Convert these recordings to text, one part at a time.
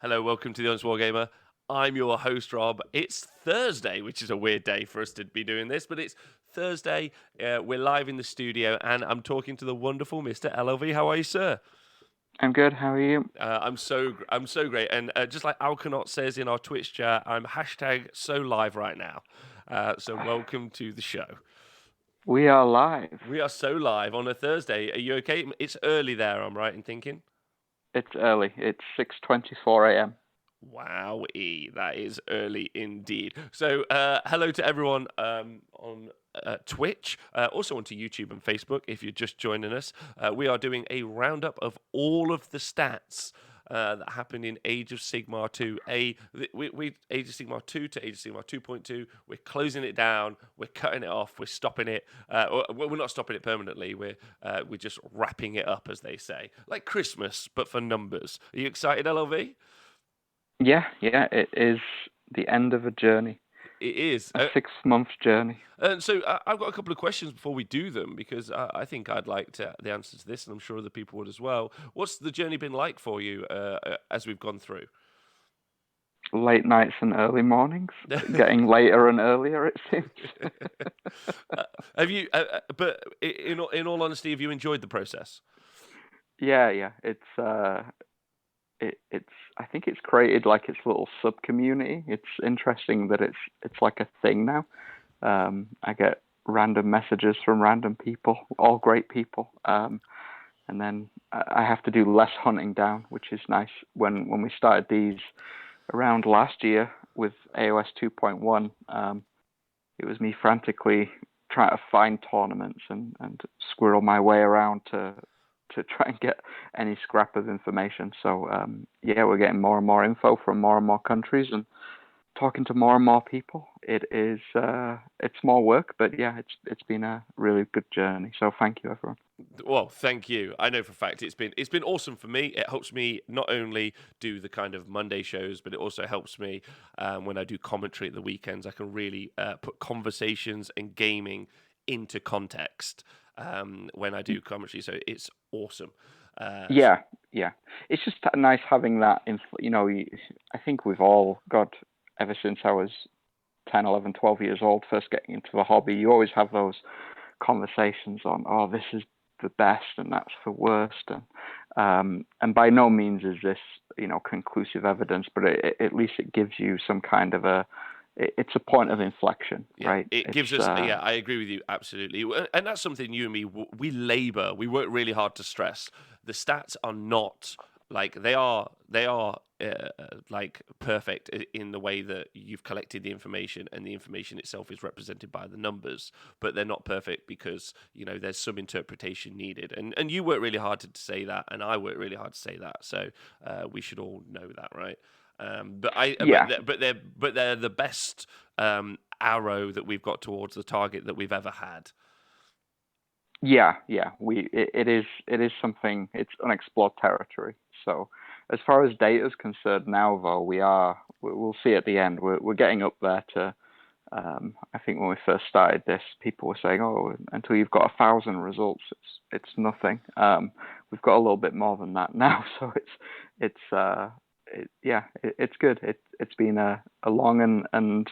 Hello, welcome to the Honest Wargamer. I'm your host, Rob. It's Thursday, which is a weird day for us to be doing this, but it's Thursday. We're live in the studio, and I'm talking to the wonderful Mr. LLV. How are you, sir? I'm good. How are you? I'm so great, and just like Alkanaut says in our Twitch chat, I'm hashtag so live right now. So welcome to the show. We are live. We are so live on a Thursday. Are you okay? It's early there. I'm right in thinking. It's early. It's 6:24 a.m. Wowee, that is early indeed. So, hello to everyone on Twitch, also onto YouTube and Facebook. If you're just joining us, we are doing a roundup of all of the stats that happened in Age of Sigmar 2. We Age of Sigmar 2 to Age of Sigmar 2.2. We're closing it down. We're cutting it off. We're stopping it. We're not stopping it permanently. We're just wrapping it up, as they say, like Christmas, but for numbers. Are you excited, LLV? Yeah, it is the end of a journey, It is. a 6-month journey. And so I've got a couple of questions before we do them because I think I'd like the answer to this, and I'm sure other people would as well. What's the journey been like for you as we've gone through? Late nights and early mornings, getting later and earlier, it seems. Have you? But in all honesty, have you enjoyed the process? Yeah. It's. I think it's created like its little sub community. It's interesting that it's like a thing now. I get random messages from random people, all great people. And then I have to do less hunting down, which is nice. When we started these around last year with AOS 2.1, it was me frantically trying to find tournaments and squirrel my way around to try and get any scrap of information. So yeah, we're getting more and more info from more and more countries and talking to more and more people. It's more work, but yeah, it's been a really good journey. So thank you, everyone. Well, thank you. I know for a fact it's been awesome for me. It helps me not only do the kind of Monday shows, but it also helps me when I do commentary at the weekends. I can really put conversations and gaming into context when I do commentary. So it's awesome. Yeah, yeah. It's just nice having that. I think we've all got ever since I was 10, 11, 12 years old, first getting into the hobby. You always have those conversations on, oh, this is the best and that's the worst, and by no means is this conclusive evidence, but at least it gives you some kind of it's a point of inflection, Yeah, right? it gives us. Yeah, I agree with you absolutely, and that's something you and me we labor. We work really hard to stress. The stats are not like they are. They are like perfect in the way that you've collected the information, and the information itself is represented by the numbers. But they're not perfect because there's some interpretation needed, and you work really hard to say that, and I work really hard to say that. So we should all know that, right? But I Yeah, but they're the best arrow that we've got towards the target that we've ever had. yeah. It is something. It's unexplored territory. So as far as data is concerned now, though, we'll see at the end. We're getting up there to. I think when we first started this, people were saying, "Oh, until you've got 1,000 results, it's nothing." We've got a little bit more than that now, so it's good. It's been a long and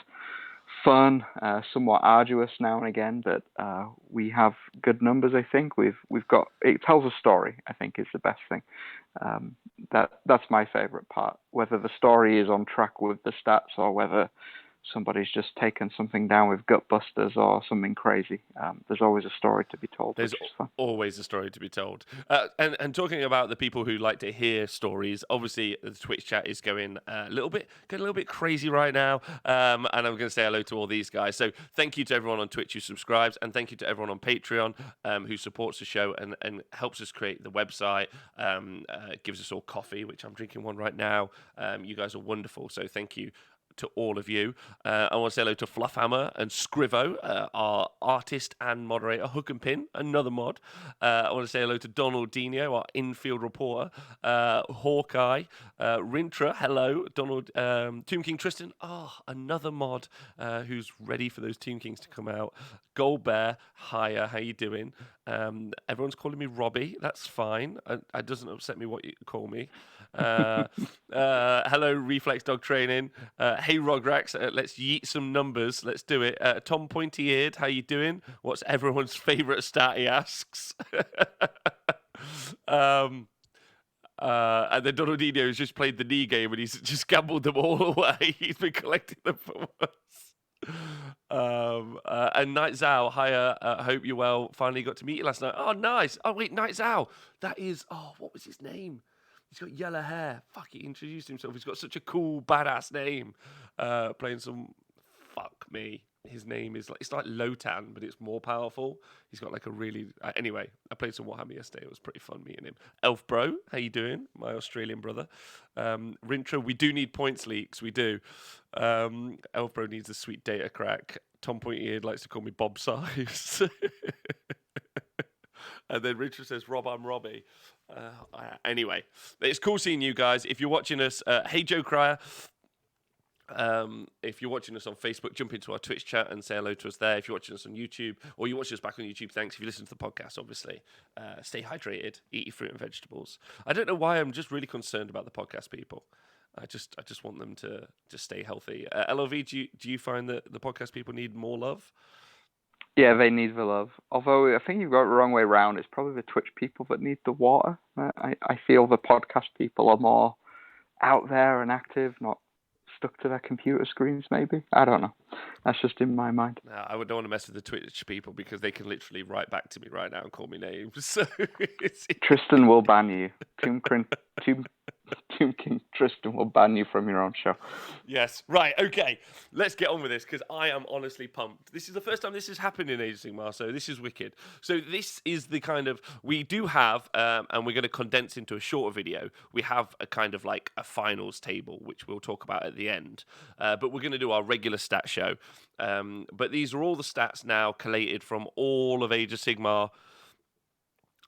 fun, somewhat arduous now and again, but we have good numbers. I think we've got it tells a story. I think is the best thing. That's my favorite part. Whether the story is on track with the stats or whether somebody's just taken something down with Gutbusters or something crazy. There's always a story to be told, There's which is fun. always a story to be told. And talking about the people who like to hear stories, obviously the Twitch chat is going a little bit crazy right now. And I'm going to say hello to all these guys. So thank you to everyone on Twitch who subscribes, and thank you to everyone on Patreon who supports the show and helps us create the website. Gives us all coffee, which I'm drinking one right now. You guys are wonderful. So thank you to all of you. I want to say hello to Fluffhammer and Scrivo, our artist and moderator. Hook and Pin, another mod. I want to say hello to Donald Dino, our infield reporter. Hawkeye, Rintra, hello. Donald, Tomb King Tristan, another mod who's ready for those Tomb Kings to come out. Gold Bear, hiya, how you doing? Everyone's calling me Robbie. That's fine. It doesn't upset me what you call me. Hello, Reflex Dog Training. Hey, Rograx, let's yeet some numbers. Let's do it. Tom Pointy Eared, how you doing? What's everyone's favourite stat? He asks. And then Donaldinho has just played the knee game and he's just gambled them all away. He's been collecting them for once. And Night Zao, hiya. Hope you're well. Finally got to meet you last night. Oh, nice. Oh, wait, Night Zao. That is, what was his name? He's got yellow hair. Fuck, he introduced himself. He's got such a cool, badass name. Playing some, fuck me. His name is it's like Lotan, but it's more powerful. He's got like a really anyway. I played some Warhammer yesterday. It was pretty fun meeting him. Elf Bro, how you doing, my Australian brother? Rintra, we do need points leaks. We do. Elf Bro needs a sweet data crack. Tom Pointy Eared likes to call me Bob Size. And then Richard says, Rob, I'm Robbie. Anyway, it's cool seeing you guys. If you're watching us, hey Joe Cryer. If you're watching us on Facebook, jump into our Twitch chat and say hello to us there. If you're watching us on YouTube, or you're watching us back on YouTube, thanks. If you listen to the podcast, obviously, stay hydrated, eat your fruit and vegetables. I don't know why I'm just really concerned about the podcast people. I just want them to just stay healthy. LOV, do you find that the podcast people need more love? Yeah, they need the love. Although I think you've got it the wrong way around. It's probably the Twitch people that need the water. I feel the podcast people are more out there and active, not stuck to their computer screens, maybe. I don't know. That's just in my mind. No, I don't want to mess with the Twitch people because they can literally write back to me right now and call me names. So Tristan will ban you. Tomb King Tristan will ban you from your own show. Yes. Right. Okay. Let's get on with this because I am honestly pumped. This is the first time this has happened in Age of Sigmar, so this is wicked. So this is the kind of we do have, and we're going to condense into a shorter video. We have a kind of like a finals table, which we'll talk about at the end. But we're going to do our regular stat show. But these are all the stats now collated from all of Age of Sigmar,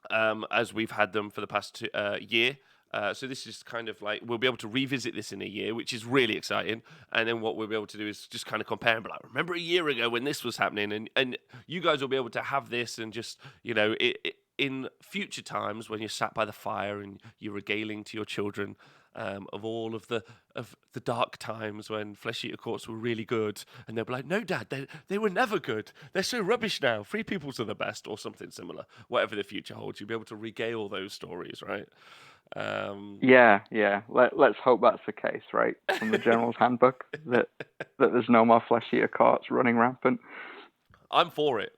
as we've had them for the past year. So this is kind of like, we'll be able to revisit this in a year, which is really exciting. And then what we'll be able to do is just kind of compare and be like, remember a year ago when this was happening? And you guys will be able to have this and just, in future times when you're sat by the fire and you're regaling to your children of all of the dark times when Flesh Eater Courts were really good, and they'll be like, no, Dad, they were never good. They're so rubbish now. Free Peoples are the best, or something similar. Whatever the future holds, you'll be able to regale those stories, right? Yeah. Let's hope that's the case, right? From the General's Handbook, that there's no more Flesh Eater Courts running rampant. I'm for it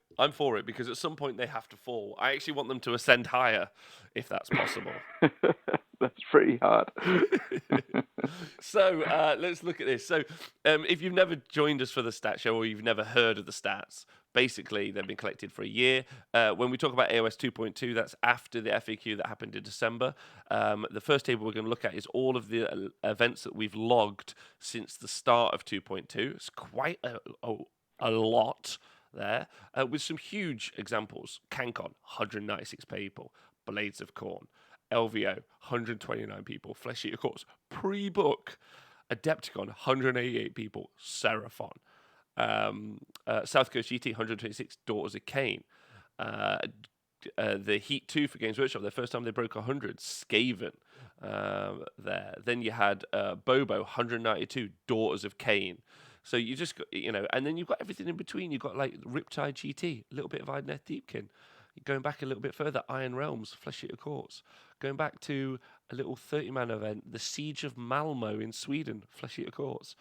because at some point they have to fall. I actually want them to ascend higher, if that's possible. That's pretty hard. So let's look at this. So if you've never joined us for the stat show or you've never heard of the stats, basically they've been collected for a year. When we talk about AOS 2.2, that's after the FAQ that happened in December. The first table we're going to look at is all of the events that we've logged since the start of 2.2. It's quite a lot there, with some huge examples. CanCon, 196 people. Blades of Corn. LVO, 129 people. Flesh Eater Courts, pre-book. Adepticon, 188 people. Seraphon. South Coast GT, 126. Daughters of Cain. The Heat 2 for Games Workshop, their first time they broke 100. Skaven there. Then you had Bobo, 192. Daughters of Cain. So you just got, and then you've got everything in between. You've got like Riptide GT, a little bit of Idneth Deepkin. Going back a little bit further, Iron Realms, Flesh Eater Courts. Going back to a little 30-man event, the Siege of Malmo in Sweden, Flesh Eater Courts.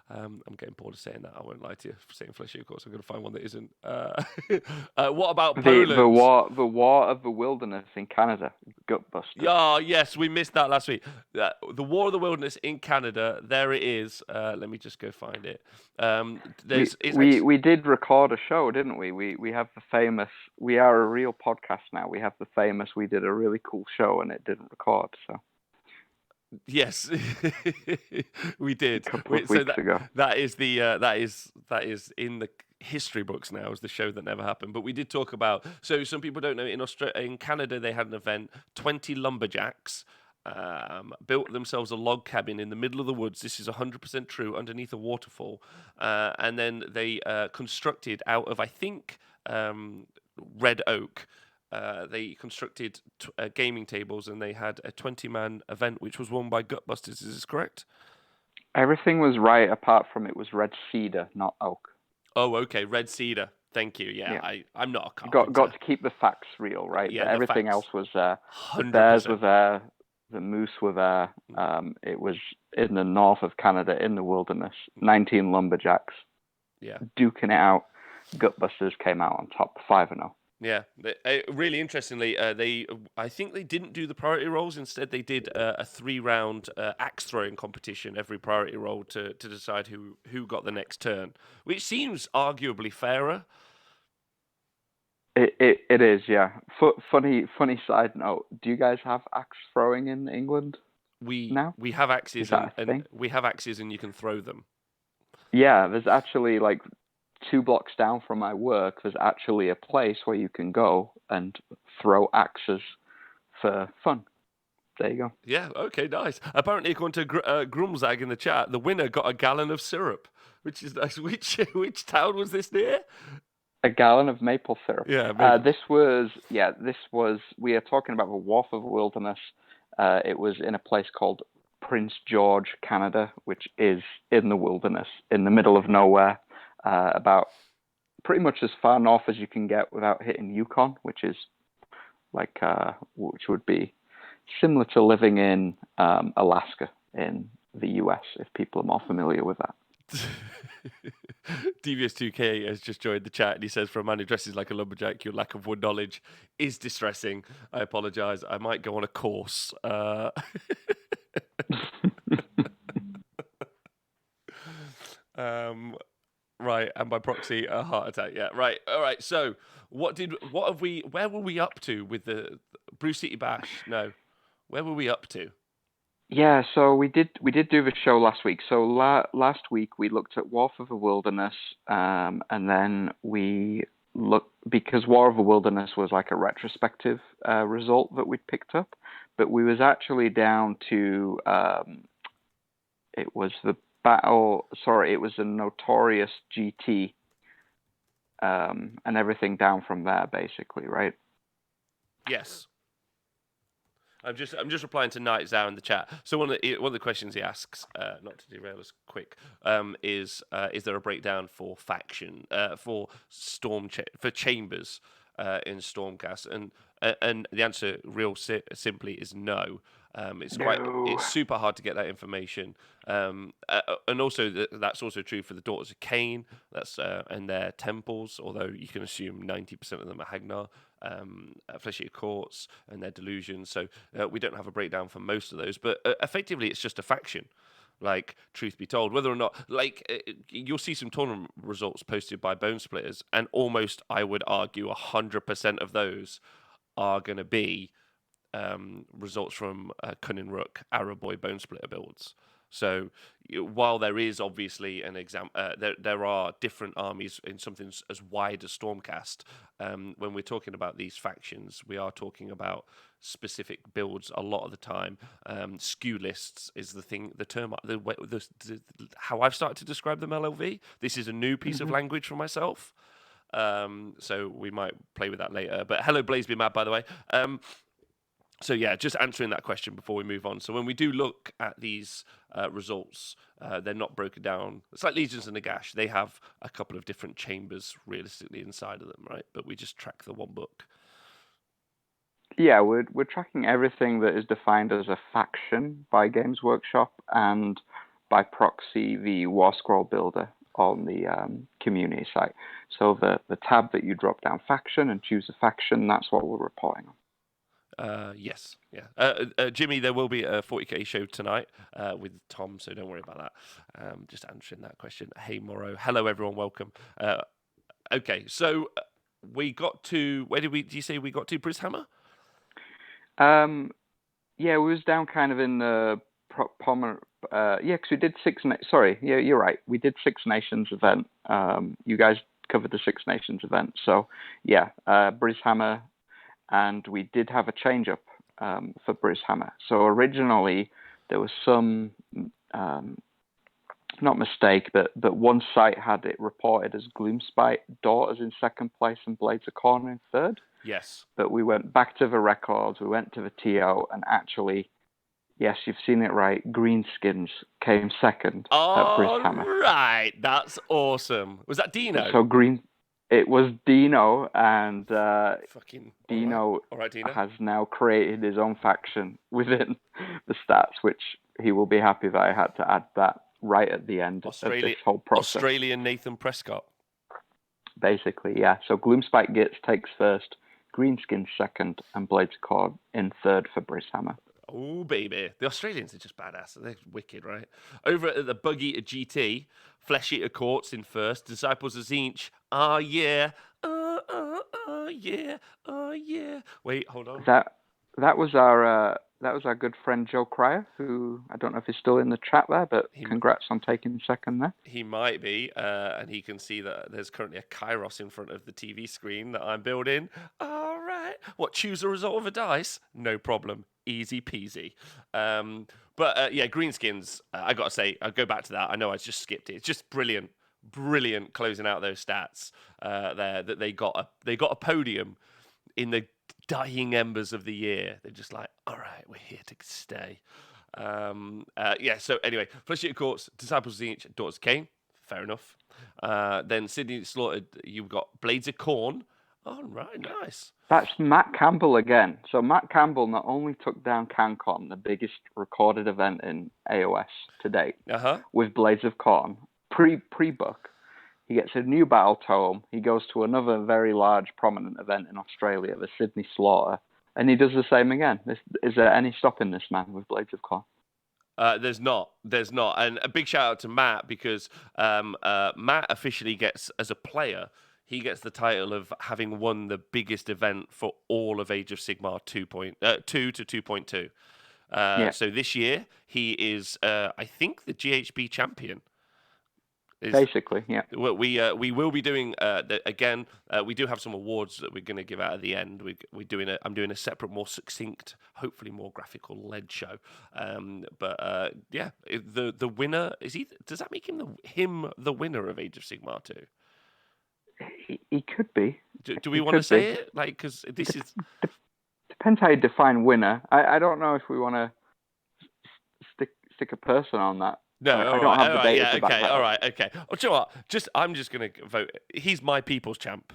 I'm getting bored of saying that. I won't lie to you. Saying Flesh Eater Courts, I'm going to find one that isn't. What about Poland? The War of the Wilderness in Canada, Gutbuster. Yeah, yes, we missed that last week. The War of the Wilderness in Canada. There it is. Let me just go find it. We did record a show, didn't we? We have the famous. We are a real podcast now. We have the famous. We did a really cool show and it didn't record. So Yes, we a did. couple of So weeks ago. that is the that is in the history books now as the show that never happened. But we did talk about. So some people don't know in Canada they had an event. 20 lumberjacks built themselves a log cabin in the middle of the woods. This is 100% true, underneath a waterfall, and then they constructed out of I think red oak. They constructed gaming tables and they had a 20-man event, which was won by Gutbusters. Is this correct? Everything was right apart from it was red cedar, not oak. Oh, okay. Red cedar. Thank you. Yeah, Yeah, I'm not a got carpenter. to keep the facts real, right? But Yeah, the everything else facts. was there. The bears were 100%. there, the moose were there. It was in the north of Canada, in the wilderness. 19 lumberjacks Yeah. duking it out. Gutbusters came out on top, 5-0. Yeah, really interestingly, I think they didn't do the priority rolls. Instead, they did a 3-round axe throwing competition every priority roll to decide who got the next turn, which seems arguably fairer. It is, yeah. Funny side note. Do you guys have axe throwing in England now? We have Is axes that a and thing? we have axes and you can throw them. Yeah, there's actually like 2 blocks down from my work. There's actually a place where you can go and throw axes for fun. There you go. Yeah, okay, nice. Apparently, according to Grumzag in the chat, the winner got a gallon of syrup, which is nice. Which town was this near? A gallon of maple syrup. Yeah, maple. This was. We are talking about the Wharf of Wilderness. It was in a place called Prince George, Canada, which is in the wilderness, in the middle of nowhere, about pretty much as far north as you can get without hitting Yukon, which is like which would be similar to living in Alaska in the US, if people are more familiar with that. Devious2K has just joined the chat and he says, for a man who dresses like a lumberjack, your lack of wood knowledge is distressing. I apologize. I might go on a course. Um, right, and by proxy, a heart attack. Yeah, right. All right. So, where were we up to with the Bruce City Bash? No, where were we up to? Yeah, so we did do the show last week. So last week we looked at War of the Wilderness, and then we looked because War of the Wilderness was like a retrospective result that we'd picked up, but we was actually down to it was the battle. Sorry, it was the Notorious GT, and everything down from there, basically, right? Yes. I'm just replying to Night Zao in the chat. So one of the questions he asks, not to derail us quick, is there a breakdown for faction for for chambers in Stormcast? And the answer, simply, is no. No. It's super hard to get that information, and also that's also true for the Daughters of Cain. That's and their temples, although you can assume 90% of them are Hagnar, Flesh Eater Courts, and their delusions. So we don't have a breakdown for most of those, but effectively it's just a faction. Like, truth be told, whether or not, you'll see some tournament results posted by Bone Splitters, and almost, I would argue, 100% of those are going to be results from Cunning Rook, Arrow Boy, Bone Splitter builds. So while there is obviously an exam, there are different armies in something as wide as Stormcast. When we're talking about these factions, we are talking about specific builds a lot of the time. Skew lists is the term, how I've started to describe them. LLV. This is a new piece of language for myself. So we might play with that later. But hello, Blaze Be Mad, by the way. So yeah, just answering that question before we move on. So when we do look at these results, they're not broken down. It's like Legions and Nagash. They have a couple of different chambers realistically inside of them, right? But we just track the one book. Yeah, we're tracking everything that is defined as a faction by Games Workshop and by proxy the War Scroll Builder on the community site. So the tab that you drop down faction and choose a faction, that's what we're reporting on. Yes, yeah. Jimmy, there will be a 40k show tonight with Tom, so don't worry about that. Just answering that question. Hey, Morrow. Hello, everyone. Welcome. Okay, so we got to, do you say we got to Brishammer? Yeah, we was down kind of in the Yeah, because we did Sorry, yeah, you're right. We did Six Nations event. You guys covered the Six Nations event. So yeah, Brishammer, and we did have a change up for Brishammer. So originally there was some not mistake, but one site had it reported as Gloomspite Daughters in second place and Blades of Corn in third. Yes. But we went back to the records, we went to the TO, and actually, yes, you've seen it right, Greenskins came second at All Brishammer. right, that's awesome. Was that Dino? So it was Dino, and Fucking Dino all right, Dino. has now created his own faction within the stats, which he will be happy that I had to add that right at the end of this whole process. Australian Nathan Prescott. Basically, yeah. So Gloomspite Gits takes first, Greenskins second, and Blades of Corn in third for Brishammer. Oh, baby. The Australians are just badass. They're wicked, right? Over at the Bug Eater GT, Flesh Eater Courts in first, Disciples of Zinch, yeah. Yeah. Yeah. Wait, hold on. That was our good friend Joe Cryer, who I don't know if he's still in the chat there, but congrats on taking second there. He might be, and he can see that there's currently a Kairos in front of the TV screen that I'm building. All right. What, choose a result of a dice? No problem. Easy peasy. But yeah, Greenskins, I got to say, I'll go back to that. I know I just skipped it. It's just brilliant. Brilliant closing out those stats there, that they got a podium in the dying embers of the year. They're just like, all right, we're here to stay. Yeah, so anyway, Flesh Eater Courts, Disciples of Zinch, Daughters of Cain, fair enough. Then Sydney Slaughtered, you've got Blades of Corn. Oh, right, nice. That's Matt Campbell again. So Matt Campbell not only took down CanCon, the biggest recorded event in AOS to date, with Blades of Corn, pre-book. He gets a new battle tome. He goes to another very large, prominent event in Australia, the Sydney Slaughter, and he does the same again. Is there any stopping this man with Blades of Corn? There's not. And a big shout out to Matt, because Matt officially gets, as a player, he gets the title of having won the biggest event for all of Age of Sigmar 2 to 2.2. So this year, he is, I think, the GHB champion. Basically, yeah. We will be doing again. We do have some awards that we're going to give out at the end. I'm doing a separate, more succinct, hopefully more graphical led show. But yeah, the winner is he. Does that make him the winner of Age of Sigmar 2? He could be. Do we want to say it? Like, because this is depends how you define winner. I don't know if we want to stick a person on that. No, I don't have the data to back that up. All right, okay. Oh, do you know what? I'm just gonna vote. He's my people's champ.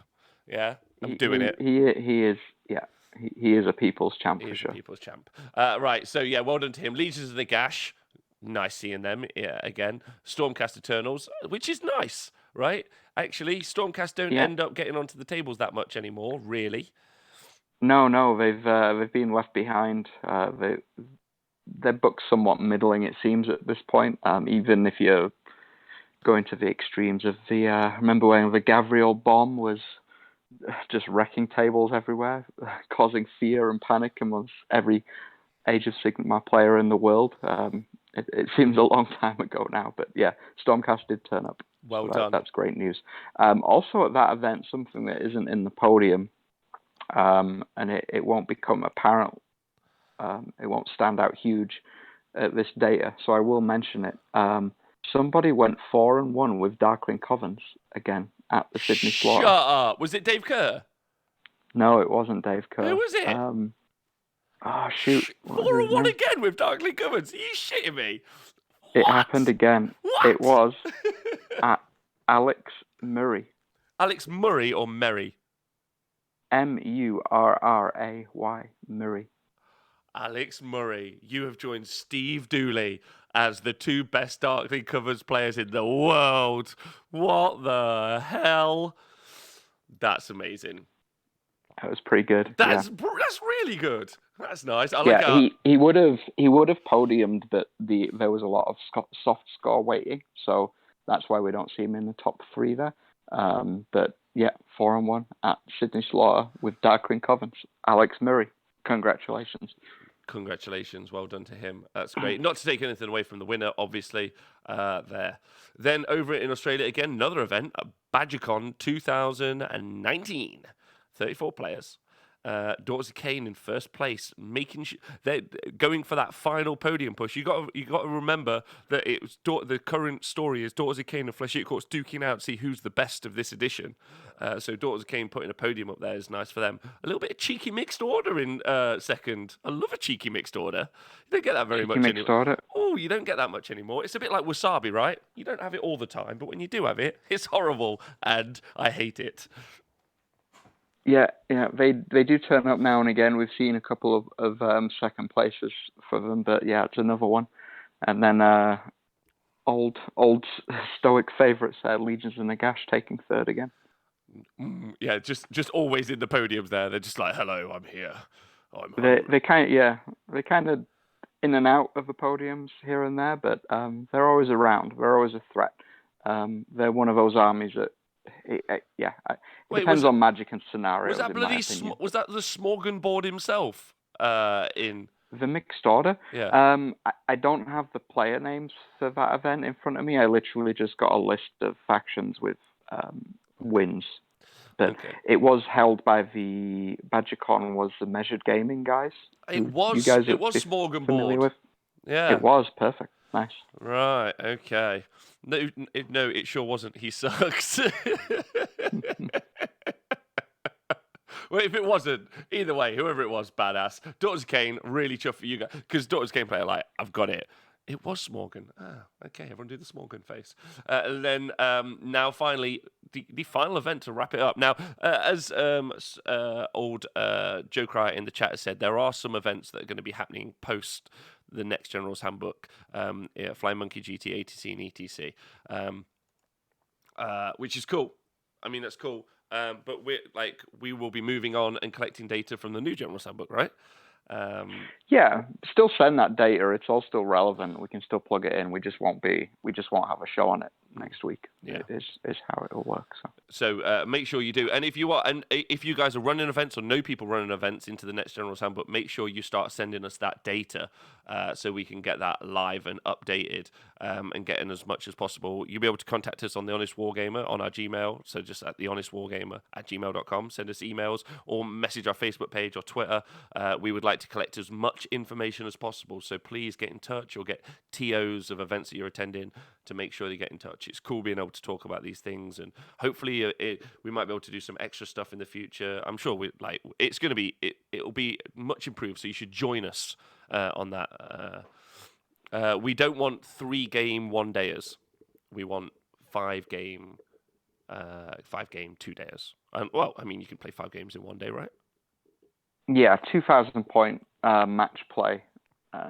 Yeah, I'm doing it. He is. Yeah, he is a people's champ for sure. A people's champ. Right. So yeah, well done to him. Legions of the Gash. Nice seeing them again. Stormcast Eternals, which is nice, right? Actually, Stormcast don't end up getting onto the tables that much anymore, really. No, they've been left behind. Their book's somewhat middling, it seems, at this point. Even if you're going to the extremes of the... remember when the Gavriel bomb was just wrecking tables everywhere, causing fear and panic amongst every Age of Sigmar player in the world. It seems a long time ago now, but yeah, Stormcast did turn up. Well done. That's great news. Also at that event, something that isn't in the podium, and it won't become apparent, it won't stand out huge at this data, so I will mention it. Somebody went 4-1 with Darkling Covens again at the Sydney Slaughter. Shut up! Was it Dave Kerr? No, it wasn't Dave Kerr. Who was it? Oh, shoot. 4-1 again with Darkling Covens? Are you shitting me? It happened again. What? It was at Alex Murray. Alex Murray or Merry? Murray. Murray. Alex Murray, you have joined Steve Dooley as the two best Darkling Covens players in the world. What the hell? That's amazing. That was pretty good. That's really good. That's nice. I like yeah, he would have podiumed, but there was a lot of soft score waiting, so that's why we don't see him in the top 3 there. But yeah, 4-1 at Sydney Slaughter with Darkling Covens. Alex Murray, congratulations. Congratulations, well done to him. That's great. Not to take anything away from the winner, obviously. There. Then over in Australia again, another event, BadgerCon 2019. 34 players. Daughters of Cain in first place, they're going for that final podium push. You got to remember that it was the current story is Daughters of Cain and Flesh Eater Courts duking out to see who's the best of this edition. So Daughters of Cain putting a podium up there is nice for them. A little bit of cheeky mixed order in second. I love a cheeky mixed order. You don't get that very much anymore. Oh, you don't get that much anymore. It's a bit like wasabi, right? You don't have it all the time, but when you do have it, it's horrible, and I hate it. Yeah, they do turn up now and again. We've seen a couple of second places for them, but yeah, it's another one. And then old stoic favourites Legions of Nagash taking third again. Yeah, just always in the podiums there. They're just like, hello, I'm here. They kind of in and out of the podiums here and there, but they're always around. They're always a threat. They're one of those armies that. It depends on magic and scenario. Was that was that the Smorgon board himself in the mixed order? Yeah. I don't have the player names for that event in front of me. I literally just got a list of factions with wins. But it was held by the BadgerCon was the Measured Gaming guys. It was Smorgon board. With? Yeah. It was perfect. Nice. Right. Okay. No, it sure wasn't. He sucks. Well, if it wasn't, either way, whoever it was, badass. Daughters of Cain, really chuffed for you guys. Because Daughters of Cain player, like, I've got it. It was Smorgon. Okay, everyone do the Smorgon face. And then now finally, the final event to wrap it up. Now, as old Joe Cryer in the chat has said, there are some events that are going to be happening post the next General's Handbook, Flying Monkey GT, ATC, and ETC, which is cool. I mean, that's cool. But we will be moving on and collecting data from the new General's Handbook, right? Yeah, still send that data. It's all still relevant. We can still plug it in. We just won't have a show on it next week. Yeah, is how it'll work. So make sure you do. And if you guys are running events or know people running events into the next General's Handbook, make sure you start sending us that data so we can get that live and updated and getting as much as possible. You'll be able to contact us on The Honest Wargamer on our Gmail. So just at thehonestwargamer@gmail.com. Send us emails or message our Facebook page or Twitter. We would like to collect as much information as possible. So please get in touch or get TOs of events that you're attending to make sure you get in touch. It's cool being able to talk about these things, and hopefully we might be able to do some extra stuff in the future. I'm sure it's going to be it'll be much improved. So you should join us on that. We don't want 3-game 1-dayers. We want 5-game 2-dayers. Well, I mean, you can play 5 games in 1 day, right? Yeah, 2,000 point match play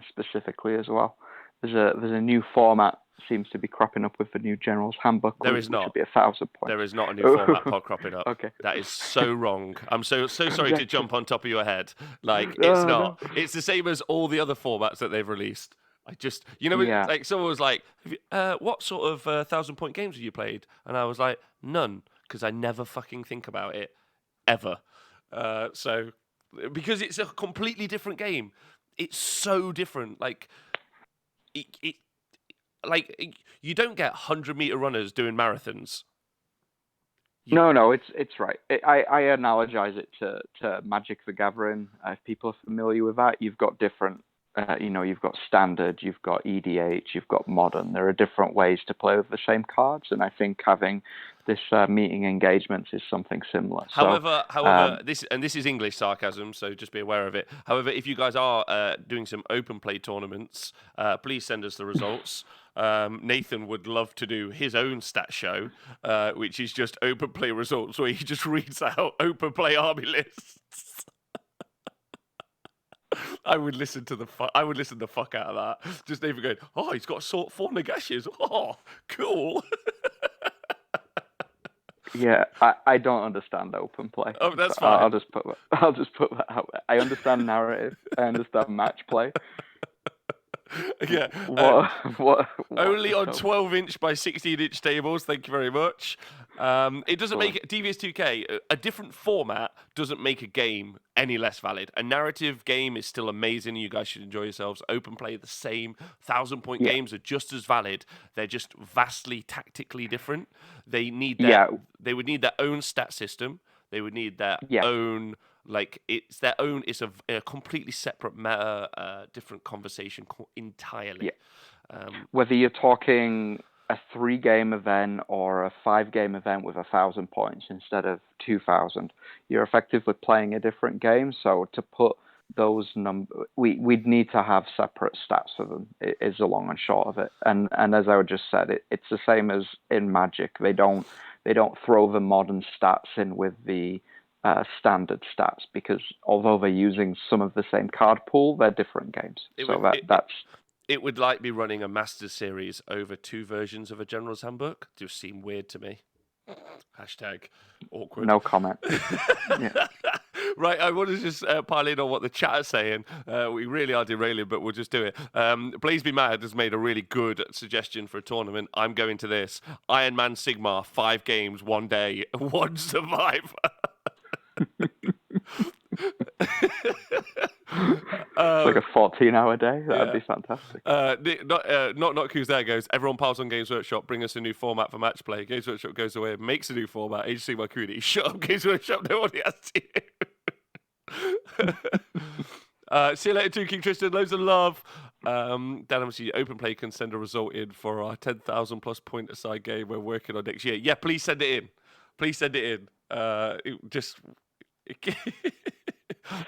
specifically as well. There's a new format seems to be cropping up with the new General's Handbook. There is not. Should be 1,000 points. There is not a new format pod cropping up. Okay. That is so wrong. I'm so sorry to jump on top of your head. It's not. No. It's the same as all the other formats that they've released. I just, like someone was like, what sort of 1,000-point games have you played? And I was like, none, because I never fucking think about it, ever. Because it's a completely different game. It's so different. You don't get 100-meter runners doing marathons. No, it's right. I analogize it to Magic the Gathering. If people are familiar with that, you've got different. You've got standard, you've got EDH, you've got modern. There are different ways to play with the same cards, and I think having this meeting engagements is something similar. However, this is English sarcasm, so just be aware of it. However, if you guys are doing some open play tournaments, please send us the results. Nathan would love to do his own stat show, which is just open play results, where he just reads out open play army lists. I would listen the fuck out of that. Just Nathan going, oh, he's got 4 Nagashes. Oh, cool. Yeah, I don't understand open play. Oh, that's fine. I'll just put that out there. I understand narrative. I understand match play. Yeah. What only on 12-inch by 16-inch tables. Thank you very much. It doesn't make it, DVS 2K, a different format doesn't make a game any less valid. A narrative game is still amazing. You guys should enjoy yourselves. Open play, the same. 1,000-point Yeah. games are just as valid. They're just vastly tactically different. They need Yeah. they would need their own stat system. They would need their Yeah. own, like, it's their own, it's a completely separate meta, different conversation entirely. Yeah. Whether you're talking a 3-game event or a 5-game event with 1,000 points instead of 2,000, you're effectively playing a different game. So to put those we'd need to have separate stats for them. Is the long and short of it. And as I just said, it's the same as in Magic. They don't throw the modern stats in with the standard stats, because although they're using some of the same card pool, they're different games. It would like be running a Masters series over 2 versions of a General's Handbook. It just seemed weird to me. Hashtag awkward. No comment. Yeah. Right, I want to just pile in on what the chat is saying. We really are derailing, but we'll just do it. Blaze Be Mad has made a really good suggestion for a tournament. I'm going to this. Iron Man Sigmar, 5 games, 1 day, 1 survivor. It's like a 14-hour day. That'd be fantastic. Not Who's There goes, everyone piles on Games Workshop, bring us a new format for match play. Games Workshop goes away, makes a new format. HC Wakuni, shut up, Games Workshop, nobody has to. See you later, too, King Tristan. Loads of love. Dan, obviously, Open Play can send a result in for our 10,000 plus point aside game we're working on next year. Yeah, please send it in. Please send it in.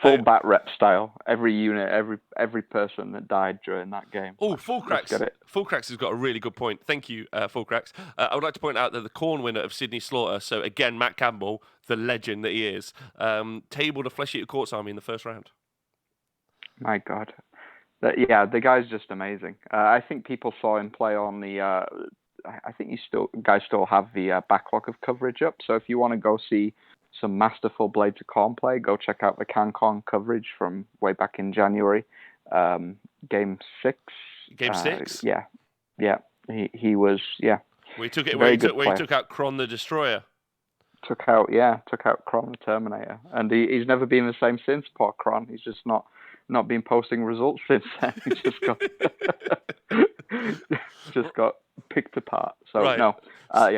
Full bat rep style. Every unit, every person that died during that game. Oh, Full Cracks. Full Cracks has got a really good point. Thank you, Full Cracks. I would like to point out that the corn winner of Sydney Slaughter, so again, Matt Campbell, the legend that he is, tabled a Flesh Eater Courts army in the first round. My God. The guy's just amazing. I think people saw him play on the... I think guys still have the backlog of coverage up, so if you want to go see some masterful Blades of Corn play, go check out the CanCon coverage from way back in January. Game 6. Game 6? Yeah. He was, yeah. We took it where he took out Kron the Destroyer. Took out Kron the Terminator. And he's never been the same since, poor Kron. He's just not been posting results since then. He's just got picked apart. So right. No,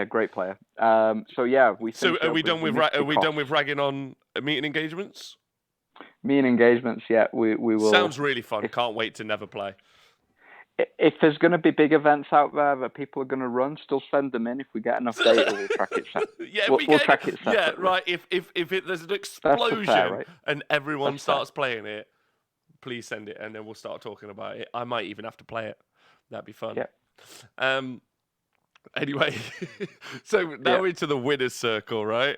great player. So yeah, are we done with ragging on meeting engagements? Meeting engagements, yeah, we will. Sounds really fun. Can't wait to never play. If there's going to be big events out there that people are going to run, still send them in. If we get enough data, we'll track it. We'll track it separately. Yeah, right. If there's an explosion right? And everyone starts playing it, please send it, and then we'll start talking about it. I might even have to play it. That'd be fun. Yeah. Anyway, so now we're into the winner's circle, right?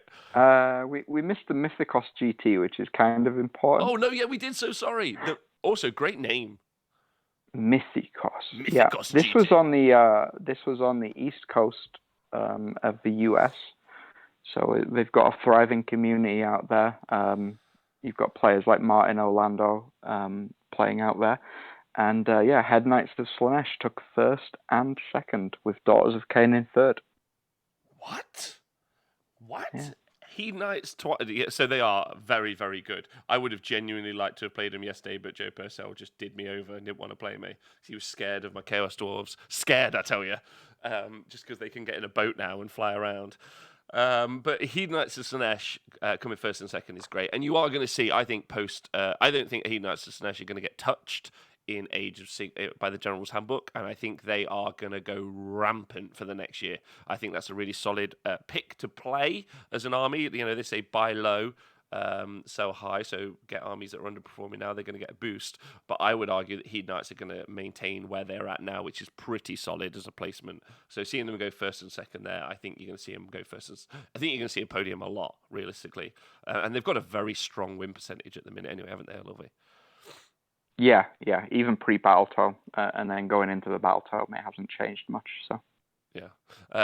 We missed the Mythicos GT, which is kind of important. Oh no, yeah, we did. So sorry. Also, great name. Mythicos. Mythicos This GT. was on the East Coast of the US, so they've got a thriving community out there. You've got players like Martin Orlando playing out there. And Head Knights of Slanesh took first and second, with Daughters of Cain in third. What? Yeah. Heed Knights, so they are very, very good. I would have genuinely liked to have played them yesterday, but Joe Purcell just did me over and didn't want to play me. He was scared of my Chaos Dwarves. Scared, I tell you. Just because they can get in a boat now and fly around. But Heed Knights of Slanesh coming first and second is great. And you are going to see, I think, I don't think Heed Knights of Slanesh are going to get touched in Age of by the General's Handbook, and I think they are going to go rampant for the next year. I think that's a really solid pick to play as an army. You know, they say buy low, sell high, so get armies that are underperforming now, they're going to get a boost. But I would argue that Heed Knights are going to maintain where they're at now, which is pretty solid as a placement. So seeing them go first and second there, I think you're going to see them go first. I think you're going to see a podium a lot, realistically. And they've got a very strong win percentage at the minute anyway, haven't they, Lovey? Yeah, even pre-Battle and then going into the Battle Tome, it hasn't changed much. So, yeah.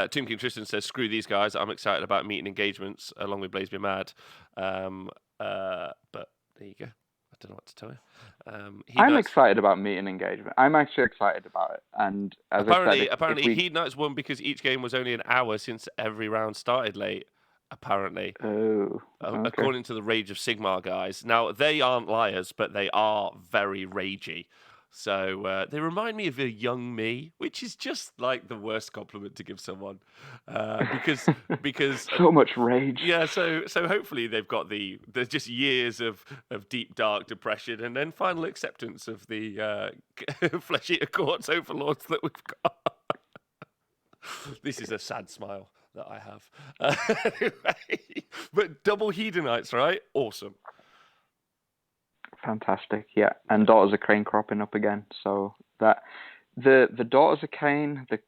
Tomb King Tristan says, "Screw these guys. I'm excited about meeting engagements along with Blaze Be Mad." But there you go. I don't know what to tell you. Heat I'm Knights. excited about meet and engagement. I'm actually excited about it. And as I said, if Apparently, we Heat Knights won because each game was only an hour since every round started late. Apparently, oh, okay. according to the Rage of Sigmar guys. Now they aren't liars, but they are very ragey. So they remind me of a young me, which is just like the worst compliment to give someone, because So much rage. yeah. So hopefully they've got there's just years of deep dark depression and then final acceptance of the flesh eater courts overlords that we've got. This is a sad smile that I have. Anyway, but double hedonites, right? Awesome. Fantastic, yeah. And Daughters of Crane cropping up again. So that the Daughters of Cain, the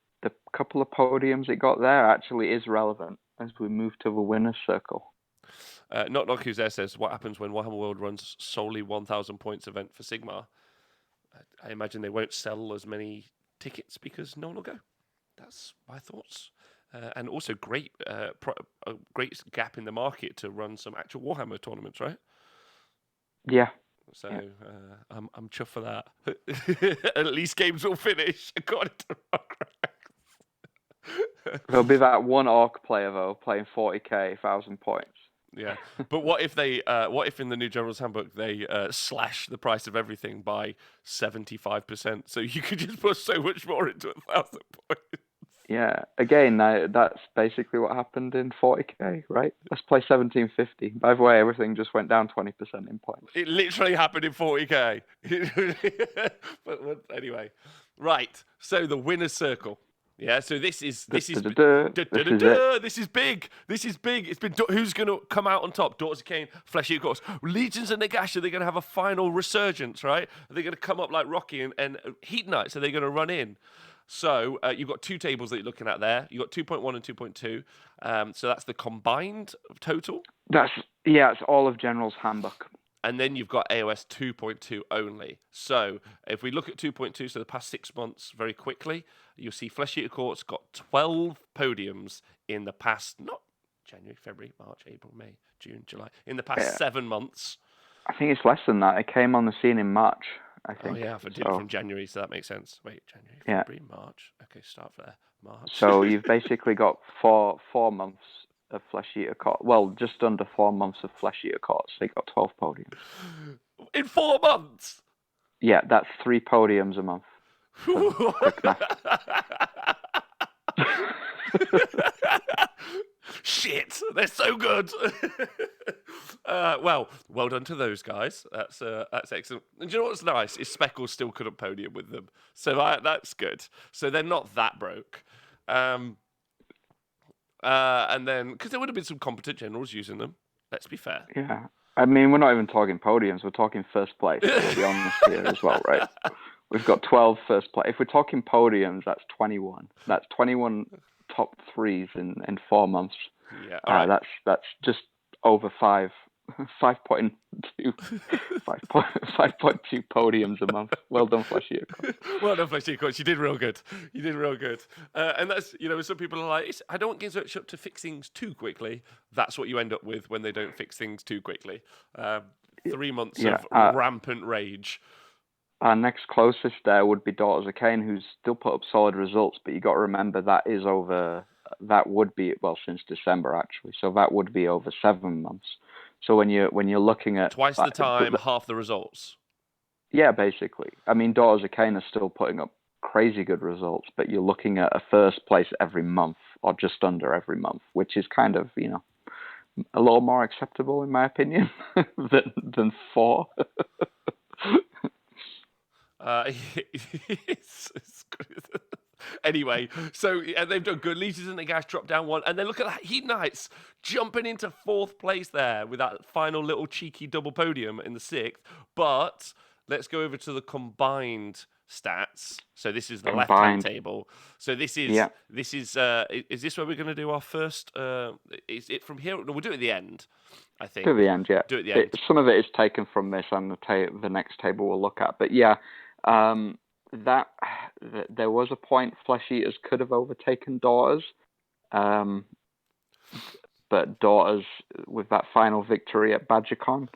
couple of podiums it got there actually is relevant as we move to the winner's circle. Knock Who's There says, what happens when Warhammer World runs solely 1,000 points event for Sigmar? I imagine they won't sell as many tickets because no one will go. That's my thoughts. And also great gap in the market to run some actual Warhammer tournaments, right? Yeah. So I'm chuffed for that. At least games will finish according to There'll be that one orc player though playing 40k, 1,000 points. Yeah, but what if in the new General's Handbook they slash the price of everything by 75%, so you could just put so much more into 1,000 points? Yeah, again, that's basically what happened in 40k, right? Let's play 1750. By the way, everything just went down 20% in points. It literally happened in 40k. but anyway, right. So the winner's circle. Yeah. So this is This is it. This is big. This is big. It's been who's going to come out on top? Daughters of Cain, Flesh Eater Courts, Legions of Nagash. Are they going to have a final resurgence? Right? Are they going to come up like Rocky and Heat Knights? Are they going to run in? So you've got two tables that you're looking at there. You've got 2.1 and 2.2. So that's the combined total. It's all of General's Handbook. And then you've got AOS 2.2 only. So if we look at 2.2, so the past 6 months, very quickly, you'll see Flesh Eater Courts got 12 podiums in the past, not January, February, March, April, May, June, July, in the past 7 months. I think it's less than that. It came on the scene in March, I think. Oh, yeah, I did it from January, so that makes sense. Wait, January, February, March. Okay, start there. March. So you've basically got four months of Flesh Eater Courts. Well, just under 4 months of Flesh Eater Courts. They got 12 podiums. In 4 months? Yeah, that's 3 podiums a month. Quick math. Shit, they're so good. Well done to those guys. That's excellent. And do you know what's nice? Is Speckles still couldn't podium with them, so that's good. So they're not that broke. And then because there would have been some competent generals using them. Let's be fair. Yeah, I mean we're not even talking podiums. We're talking first place. To be honest here as well, right? We've got 12 first place. If we're talking podiums, that's 21. That's 21 top threes in 4 months. Yeah, all right. That's just over 5.2 podiums a month. Well done, Flesh Eater Courts. Well done, Flesh Eater Courts. You did real good. And that's, some people are like, I don't want games workshop to fix things too quickly. That's what you end up with when they don't fix things too quickly. 3 months of rampant rage. Our next closest there would be Daughters of Cain, who's still put up solid results, but you got to remember that would be since December actually, so that would be over 7 months. So when you're looking at twice the time, half the results. Yeah, basically. I mean, Daughters of Cain are still putting up crazy good results, but you're looking at a first place every month or just under every month, which is kind of a little more acceptable in my opinion than 4. Anyway, so they've done good. Legions and Nagash dropped down 1, and then look at that, Heat Knights jumping into 4th place there with that final little cheeky double podium in the 6th. But let's go over to the combined stats. So this is the left-hand table. So this is is this where we're going to do our first? Is it from here? No, we'll do it at the end. I think. To the end, yeah. Do it at the end. Some of it is taken from this and the next table we'll look at, but yeah. There was a point Flesh Eaters could have overtaken Daughters, but Daughters with that final victory at BadgerCon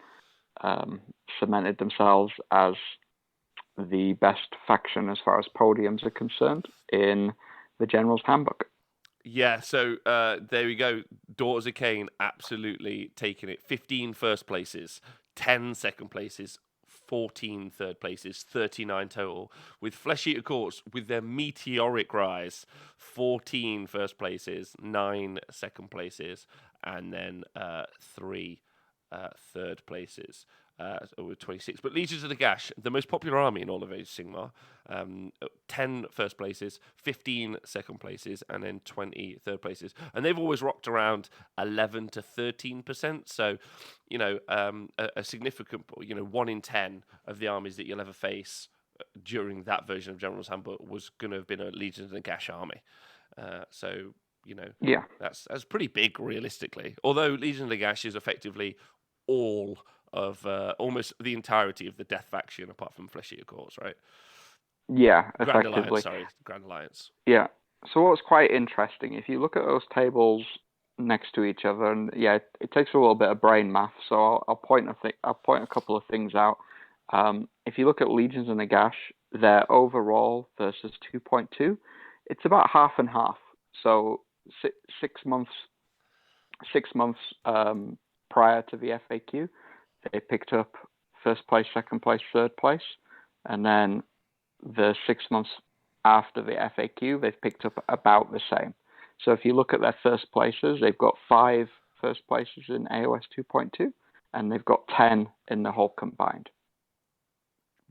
cemented themselves as the best faction as far as podiums are concerned in the General's Handbook. Yeah, so there we go. Daughters of Cain absolutely taking it. 15 first places, 10 second places, 14 third places, 39 total. With Flesh Eater Courts, with their meteoric rise, 14 first places, 9 second places, and then 3 third places. With 26. But Legions of the Gash, the most popular army in all of Age of Sigmar, 10 first places, 15 second places, and then 20 third places. And they've always rocked around 11 to 13%. So, a significant, 1 in 10 of the armies that you'll ever face during that version of General's Handbook was going to have been a Legions of the Gash army. Yeah. That's pretty big realistically. Although Legion of the Gash is effectively all of almost the entirety of the Death faction, apart from Flesh Eater Courts, right? Yeah, Grand effectively. Alliance, sorry, Grand Alliance. Yeah. So what's quite interesting, if you look at those tables next to each other, and yeah, it takes a little bit of brain math. So I'll point a couple of things out. If you look at Legions and the Gash, their overall versus 2.2, it's about half and half. So 6 months prior to the FAQ, they picked up first place, second place, third place, and then the 6 months after the FAQ, they've picked up about the same. So if you look at their first places, they've got 5 first places in AOS 2.2, and they've got 10 in the whole combined.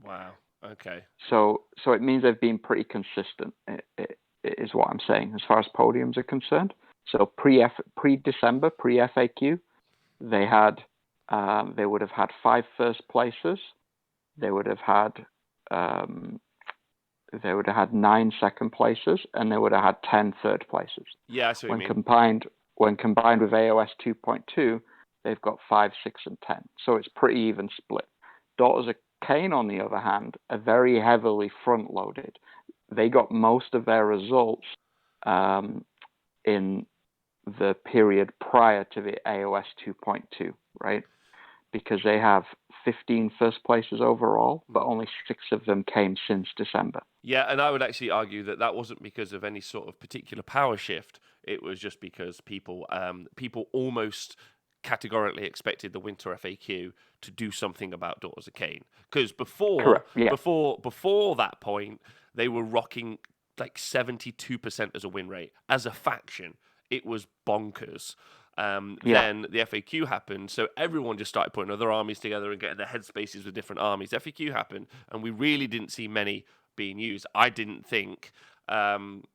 Wow. Okay. So it means they've been pretty consistent, is what I'm saying, as far as podiums are concerned. So pre-December, pre-FAQ, they would have had 5 first places. They would have had 9 second places, and they would have had 10 third places. Yeah, so when combined with AOS 2.2, they've got 5, 6, and 10. So it's pretty even split. Daughters of Cain, on the other hand, are very heavily front-loaded. They got most of their results in the period prior to the AOS 2.2, right? Because they have 15 first places overall, but only 6 of them came since December. Yeah, and I would actually argue that wasn't because of any sort of particular power shift. It was just because people almost categorically expected the winter FAQ to do something about Daughters of Cain. Because before that point, they were rocking like 72% as a win rate. As a faction, it was bonkers. Then the FAQ happened, so everyone just started putting other armies together and getting their headspaces with different armies. FAQ happened, and we really didn't see many being used. I didn't think. And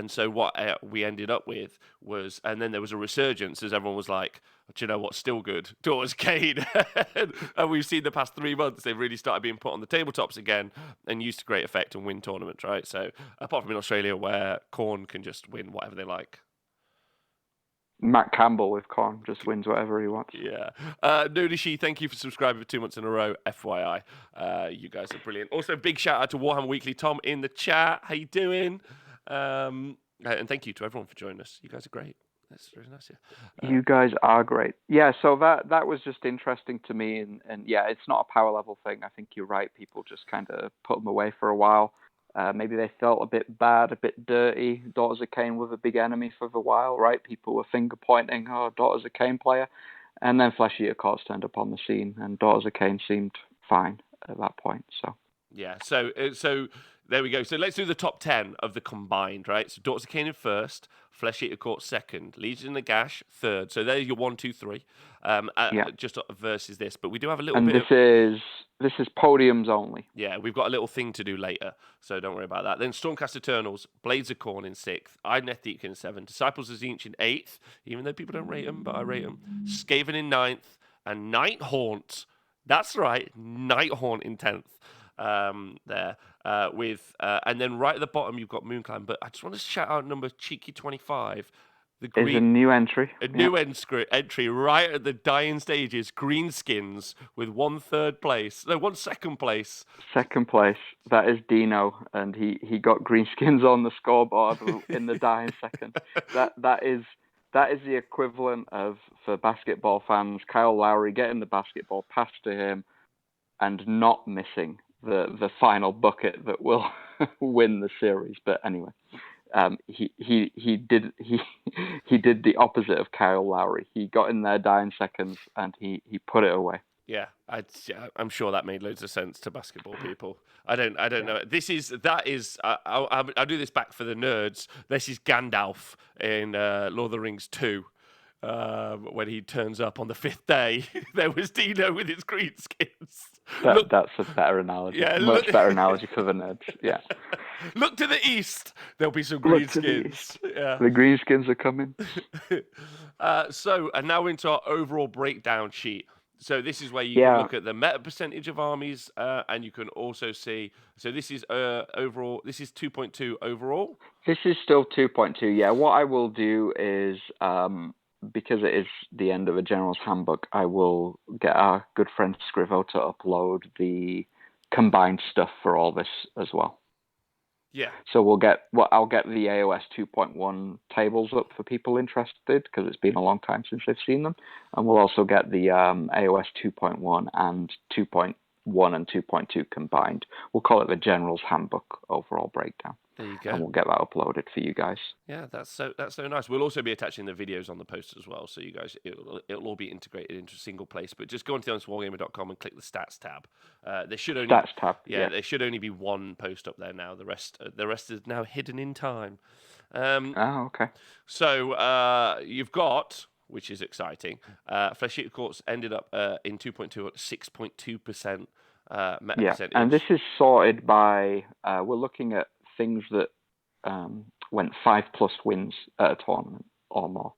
so what we ended up with was, and then there was a resurgence as everyone was like, do you know what's still good? Daughters Cain. And we've seen the past 3 months, they've really started being put on the tabletops again and used to great effect and win tournaments, right? So apart from in Australia where Khorne can just win whatever they like. Matt Campbell with Khorne just wins whatever he wants. Yeah. Nudishi, thank you for subscribing for 2 months in a row. FYI. You guys are brilliant. Also, big shout out to Warhammer Weekly Tom in the chat. How you doing? And thank you to everyone for joining us. You guys are great. That's really nice. Yeah. You guys are great. Yeah, so that was just interesting to me. And yeah, it's not a power level thing. I think you're right. People just kind of put them away for a while. Maybe they felt a bit bad, a bit dirty. Daughters of Cain were a big enemy for a while, right? People were finger pointing, oh, Daughters of Cain player. And then Flesh Eater Courts turned up on the scene, and Daughters of Cain seemed fine at that point. So yeah, so there we go. So let's do the top 10 of the combined, right? So Daughters of Cain in first, Flesh Eater Courts second, Legion of the Gash third. So there's your 1, 2, 3. Just versus this, but we do have a little and bit. This is podiums only. Yeah, we've got a little thing to do later, so don't worry about that. Then Stormcast Eternals, Blades of Khorne in 6th, Idoneth Deacon in 7th, Disciples of Tzeentch in 8th, even though people don't rate them, but I rate them. Skaven in 9th, and Nighthaunt. That's right, Nighthaunt in 10th. And then right at the bottom you've got Moonclan. But I just want to shout out number cheeky 25. Is a new entry. New entry right at the dying stages. Greenskins with 1 second place. Second place. That is Dino, and he got Greenskins on the scoreboard in the dying second. That is that is the equivalent of, for basketball fans, Kyle Lowry getting the basketball passed to him and not missing the final bucket that will win the series. But anyway, he did he did the opposite of Kyle Lowry. He got in there dying seconds and he put it away. Yeah, I'm sure that made loads of sense to basketball people. I don't know. I'll do this back for the nerds. This is Gandalf in Lord of the Rings 2. When he turns up on the 5th day, there was Dino with his green skins. That's a better analogy. Yeah, much better analogy for the nerds. Yeah. Look to the east. There'll be some green skins. Yeah. The green skins are coming. And now into our overall breakdown sheet. So this is where you can look at the meta percentage of armies, and you can also see. So this is overall. This is 2.2 overall. This is still 2.2. Yeah. What I will do is, because it is the end of a general's handbook, I will get our good friend Scrivo to upload the combined stuff for all this as well. Yeah. So I'll get the AOS 2.1 tables up for people interested, because it's been a long time since they've seen them, and we'll also get the AOS 2.1 and 2.1 and 2.2 combined. We'll call it the General's Handbook overall breakdown. There you go. And we'll get that uploaded for you guys. Yeah, that's so nice. We'll also be attaching the videos on the post as well, so you guys, it'll all be integrated into a single place. But just go onto honestwargamer.com and click the stats tab. There should only stats tab. Yeah, there should only be one post up there now. The rest is now hidden in time. Okay. So you've got, which is exciting. Flesh Eater Courts ended up in 2.2 at 6.2% meta percentage. And this is sorted by we're looking at things that went 5+ wins at a tournament or more.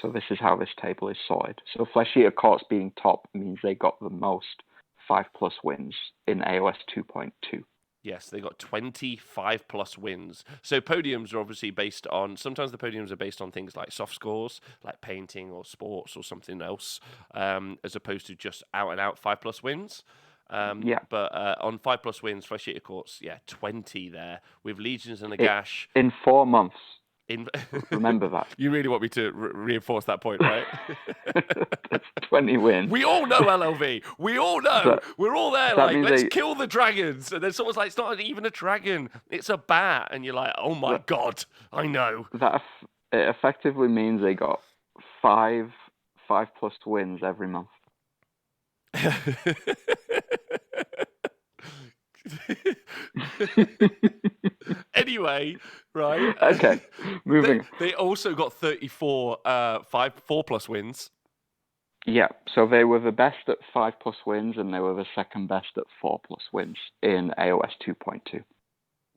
So this is how this table is sorted. So Flesh Eater Courts being top means they got the most 5+ wins in AOS 2.2. Yes, they got 25+ wins. So podiums are obviously based on, sometimes the podiums are based on things like soft scores, like painting or sports or something else, as opposed to just out and out 5+ wins. But on 5+ wins, Flesh Eater Courts, 20 there, with Legions and a Gash. In 4 months. Remember that. You really want me to reinforce that point, right? That's 20 wins. We all know LLV. We all know. We're all there like, let's kill the dragons. And then someone's like, it's not even a dragon. It's a bat. And you're like, oh my God, I know. That it effectively means they got 5+ wins every month. Anyway, right? Okay, moving. They also got 34 4+ wins. Yeah, so they were the best at 5+ wins, and they were the second best at 4+ wins in AOS 2.2.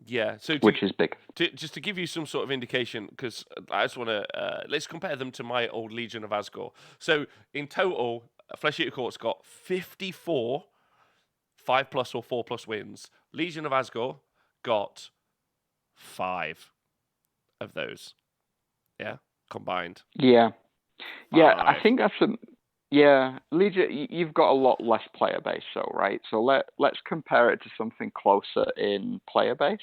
Yeah, so which is big. Just to give you some sort of indication, because I just want to let's compare them to my old Legion of Asgore. So in total, Flesh Eater Courts got 54 5+ or 4+ wins. Legion of Asgore got 5 of those. Yeah, combined. Yeah. 5. Yeah, I think that's Legion, you've got a lot less player base, so right. So let's compare it to something closer in player base.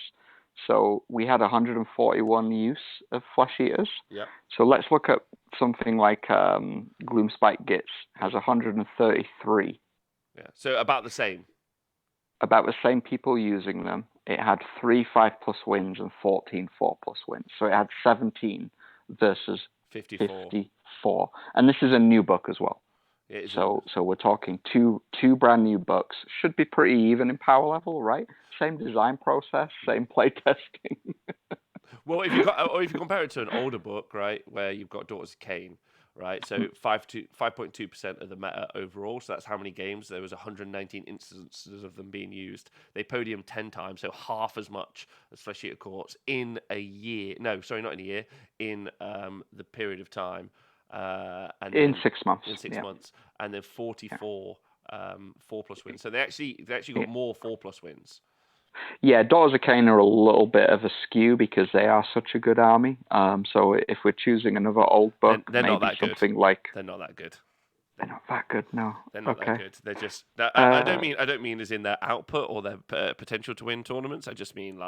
So we had 141 use of Flesh Eaters. Yeah. So let's look at something like Gloomspite Gits has 133. Yeah. So about the same. About the same people using them. It had 3 5+ wins and 14 4+ wins. So it had 17 versus 54. And this is a new book as well. So we're talking two brand new books. Should be pretty even in power level, right? Same design process, same play testing. Well, if you compare it to an older book, right, where you've got Daughters of Cain, right? So 5.2% of the meta overall. So that's how many games. There was 119 instances of them being used. They podiumed 10 times, so half as much as Flesh Eater Courts in a year. No, sorry, not in a year. In the period of time. And in 6 months. In 6 months, and then 44 4+ wins. So they actually got more 4+ wins. Yeah, Daughters of Cain are a little bit of a skew because they are such a good army. So if we're choosing another old book, they're maybe not that something good. like they're not that good. They're not that good, no. They're not that Okay. good. They're just. I don't mean as in their output or their potential to win tournaments. I just mean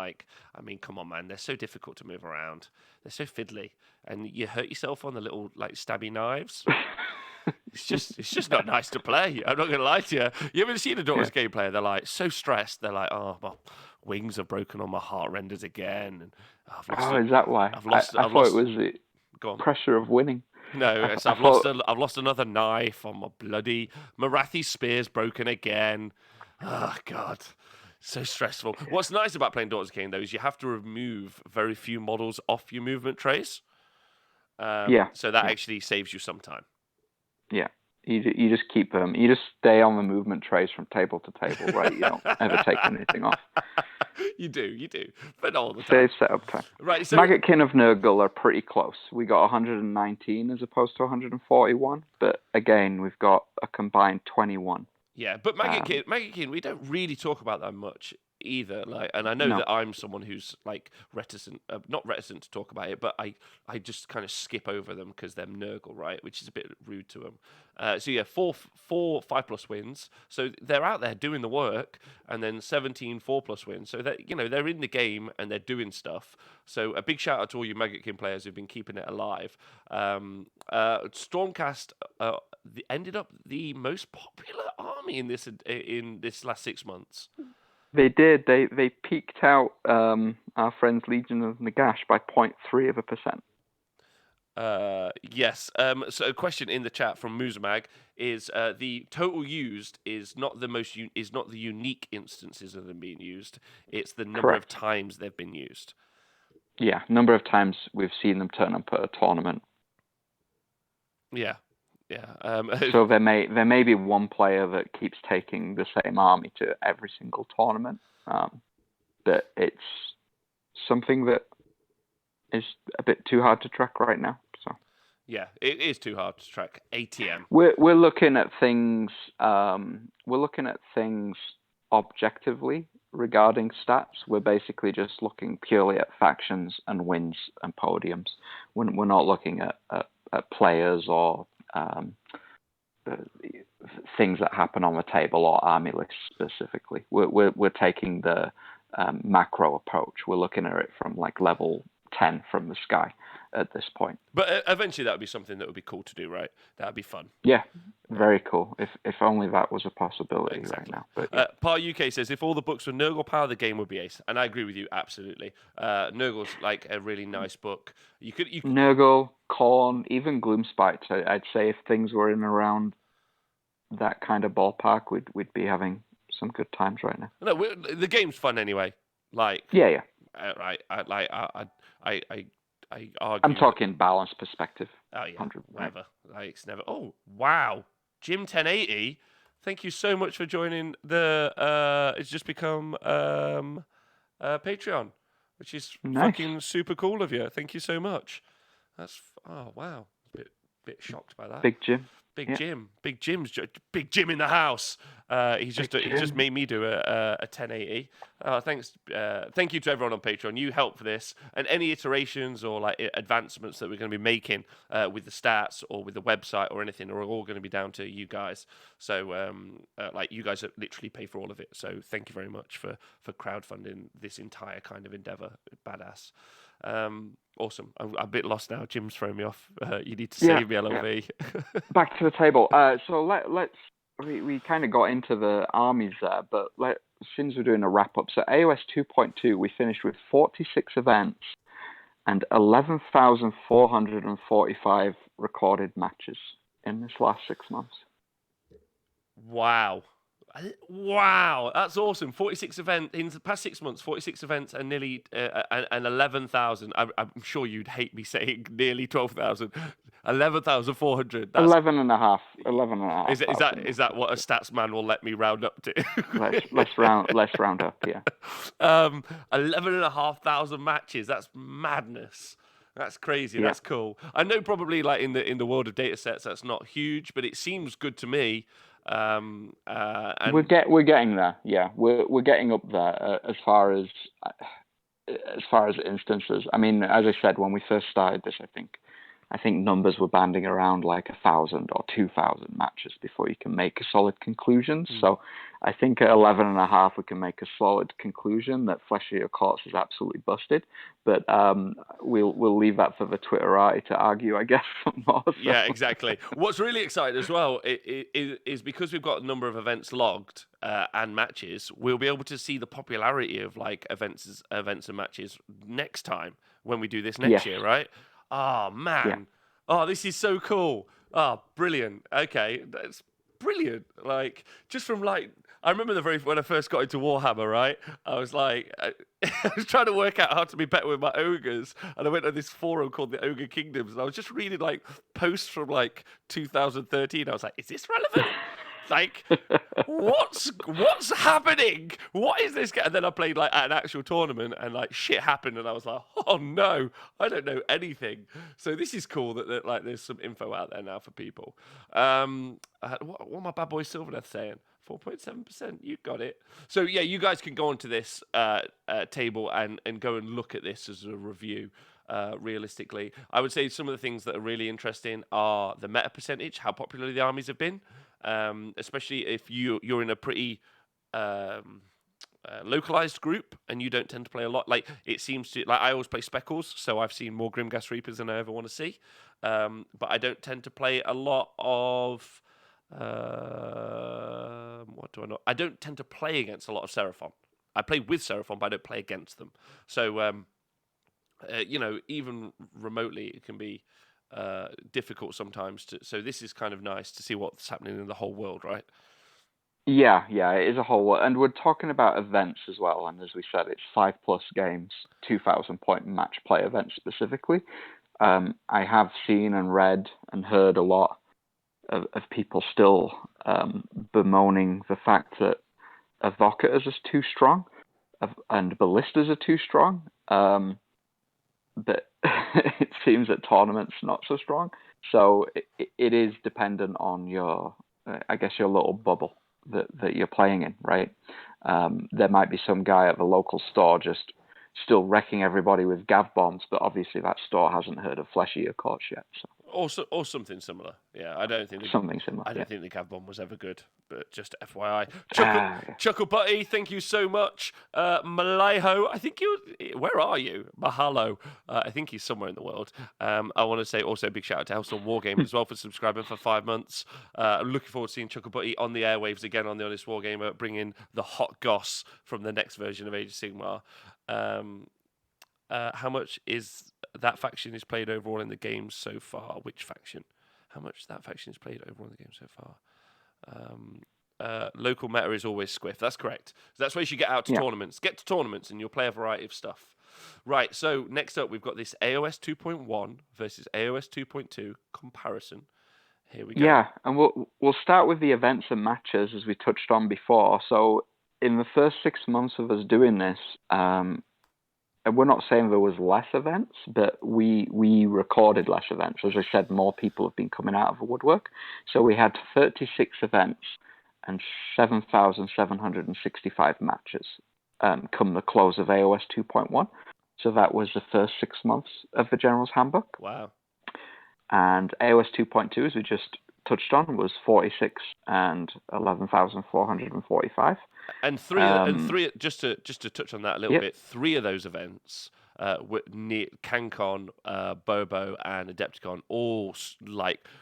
come on, man. They're so difficult to move around. They're so fiddly, and you hurt yourself on the little like stabby knives. It's just not nice to play. I'm not gonna lie to you. You ever seen a Daughters game player? They're like so stressed. They're like, oh, my wings are broken on my heart renders again, and I've lost. Is that why? I've lost. I I've thought it lost. was the Go on. pressure of winning. No, it's, I thought. I've lost another knife on my bloody Marathi spear's broken again. Oh God, so stressful. What's nice about playing Daughters of Cain though is you have to remove very few models off your movement trays. So that actually saves you some time. Yeah. You just keep them. You just stay on the movement trays from table to table, right? You don't ever take anything off. You do, but not all the time. Save setup time. Right. So Maggotkin of Nurgle are pretty close. We got 119 as opposed to 141, but again, we've got a combined 21. Yeah, but Maggotkin, we don't really talk about that much either. Like, and I know that I'm someone who's like not reticent to talk about it, but I just kind of skip over them because they're Nurgle, right? Which is a bit rude to them. So yeah, four 5+ wins. So they're out there doing the work, and then 17 4+ wins. So that they're in the game and they're doing stuff. So a big shout out to all you Maggotkin players who've been keeping it alive. Stormcast ended up the most popular army in this last 6 months. They did. They peaked out our friends Legion of Nagash by 0.3%. Yes. So a question in the chat from Muzamag is the total used is not the unique instances of them being used. It's the number of times they've been used. Yeah, number of times we've seen them turn up at a tournament. Yeah. So there may be one player that keeps taking the same army to every single tournament, but it's something that is a bit too hard to track right now. So yeah, it is too hard to track. ATM. We're looking at things. We're looking at things objectively regarding stats. We're basically just looking purely at factions and wins and podiums. We're not looking at players or things that happen on the table or army lists specifically. We're taking the macro approach. We're looking at it from like level 10 from the sky at this point. But eventually that would be something that would be cool to do, right? That would be fun. Yeah, very cool. If only that was a possibility right now. But yeah. Par UK says, if all the books were Nurgle Power, the game would be ace. And I agree with you, absolutely. Nurgle's like a really nice book. You could Nurgle, Khorne, even Gloomspite. I'd say if things were in around that kind of ballpark, we'd be having some good times right now. No, the game's fun anyway. Like yeah. Right. I argue. I'm talking balanced perspective. Oh yeah, 100, whatever. Like it's never. Oh wow, Jim 1080. Thank you so much for joining the. It's just become Patreon, which is fucking super cool of you. Thank you so much. That's wow. A bit shocked by that. Big Jim. Big Jim in the house. He just made me do a 1080. Thanks. Thank you to everyone on Patreon. You help for this, and any iterations or like advancements that we're going to be making with the stats or with the website or anything are all going to be down to you guys. So like you guys literally pay for all of it. So thank you very much for crowdfunding this entire kind of endeavor. Badass. Awesome. I'm a bit lost now. Jim's throwing me off. You need to save me, LLV. Back to the table. So let's. We kind of got into the armies there, but since we're doing a wrap up, so AOS 2.2, we finished with 46 events and 11,445 recorded matches in this last 6 months. Wow, that's awesome. 46 events in the past 6 months. 46 events and nearly and 11,000. I'm sure you'd hate me saying nearly 12,000. 11,400. 11 and a half. Is that what a stats man will let me round up to? let's round up. Yeah. 11,500 matches. That's madness. That's crazy. Yeah. That's cool. I know probably like in the world of data sets that's not huge, but it seems good to me. And we're getting there. Yeah, we're getting up there as far as instances. I mean, as I said when we first started this, I think I think numbers were banding around like 1,000 or 2,000 matches before you can make a solid conclusion. So I think at 11.5 we can make a solid conclusion that Flesh of Your Corpse is absolutely busted. But we'll leave that for the Twitterati to argue, I guess. More so. Yeah, exactly. What's really exciting as well is because we've got a number of events logged and matches, we'll be able to see the popularity of like events and matches next time when we do this next year, right? Oh man. Yeah. Oh, this is so cool. Oh, brilliant. Okay, that's brilliant. Like just from like I remember when I first got into Warhammer, right? I was like, I was trying to work out how to be better with my ogres, and I went on this forum called the Ogre Kingdoms, and I was just reading like posts from like 2013. I was like, is this relevant? Like, what's happening? What is this? And then I played like at an actual tournament, and like shit happened, and I was like, oh no, I don't know anything. So this is cool that like there's some info out there now for people. What my bad boy Silverdeath saying? 4.7%. You got it. So yeah, you guys can go onto this table and go and look at this as a review. Realistically, I would say some of the things that are really interesting are the meta percentage, how popular the armies have been, especially if you're in a pretty localized group and you don't tend to play a lot. Like it seems to, like I always play Speckles, so I've seen more Grimgas Reapers than I ever want to see. But I don't tend to play a lot of. What do I know? I don't tend to play against a lot of Seraphon. I play with Seraphon, but I don't play against them. So, even remotely, it can be difficult sometimes. So this is kind of nice to see what's happening in the whole world, right? Yeah, it is a whole lot. And we're talking about events as well. And as we said, it's 5+ games, 2,000-point match play events specifically. I have seen and read and heard a lot of people still bemoaning the fact that Evocators is too strong and Ballistas are too strong. But it seems that tournaments not so strong. So it is dependent on your, I guess, your little bubble that you're playing in, right? There might be some guy at the local store just still wrecking everybody with gav bombs, but obviously that store hasn't heard of Flesh of Your Corpse yet. So. Or something similar. Yeah, I don't think something similar. I don't think the Gav bomb was ever good, but just FYI. Chuckle Buddy, thank you so much. Malayo, I think where are you? Mahalo. I think he's somewhere in the world. I want to say also a big shout out to Hellstorm Wargamer as well for subscribing for 5 months. I'm looking forward to seeing Chuckle Buddy on the airwaves again on the Honest Wargamer, bringing the hot goss from the next version of Age of Sigmar. How much is that faction is played overall in the game so far? Which faction? How much that faction is played overall in the game so far? Local meta is always Squiff. That's correct. So that's where you should get out to tournaments. Get to tournaments and you'll play a variety of stuff. Right, so next up we've got this AOS 2.1 versus AOS 2.2 comparison. Here we go. Yeah, and we'll start with the events and matches as we touched on before. So in the first 6 months of us doing this, and we're not saying there was less events, but we recorded less events. As I said, more people have been coming out of the woodwork. So we had 36 events and 7,765 matches come the close of AOS 2.1. So that was the first 6 months of the General's Handbook. Wow. And AOS 2.2, as we just touched on, was 46 and 11,445. And three. Just to touch on that a little bit. 3 of those events were near CanCon, Bobo, and Adepticon. All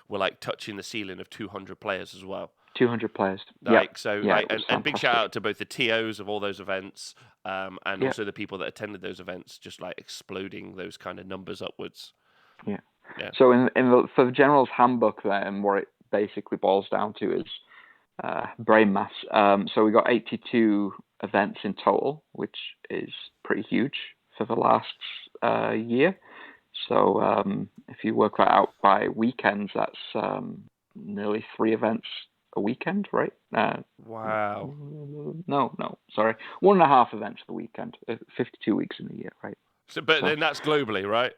were touching the ceiling of 200 players as well. 200 players. And big shout out to both the TOs of all those events, and also the people that attended those events, just like exploding those kind of numbers upwards. Yeah. So for the General's Handbook, then what it basically boils down to is brain mass. So we got 82 events in total, which is pretty huge for the last year. So if you work that out by weekends, that's nearly 3 events a weekend, right? Wow. No, sorry. 1.5 events a weekend, 52 weeks in a year, right? So then that's globally, right?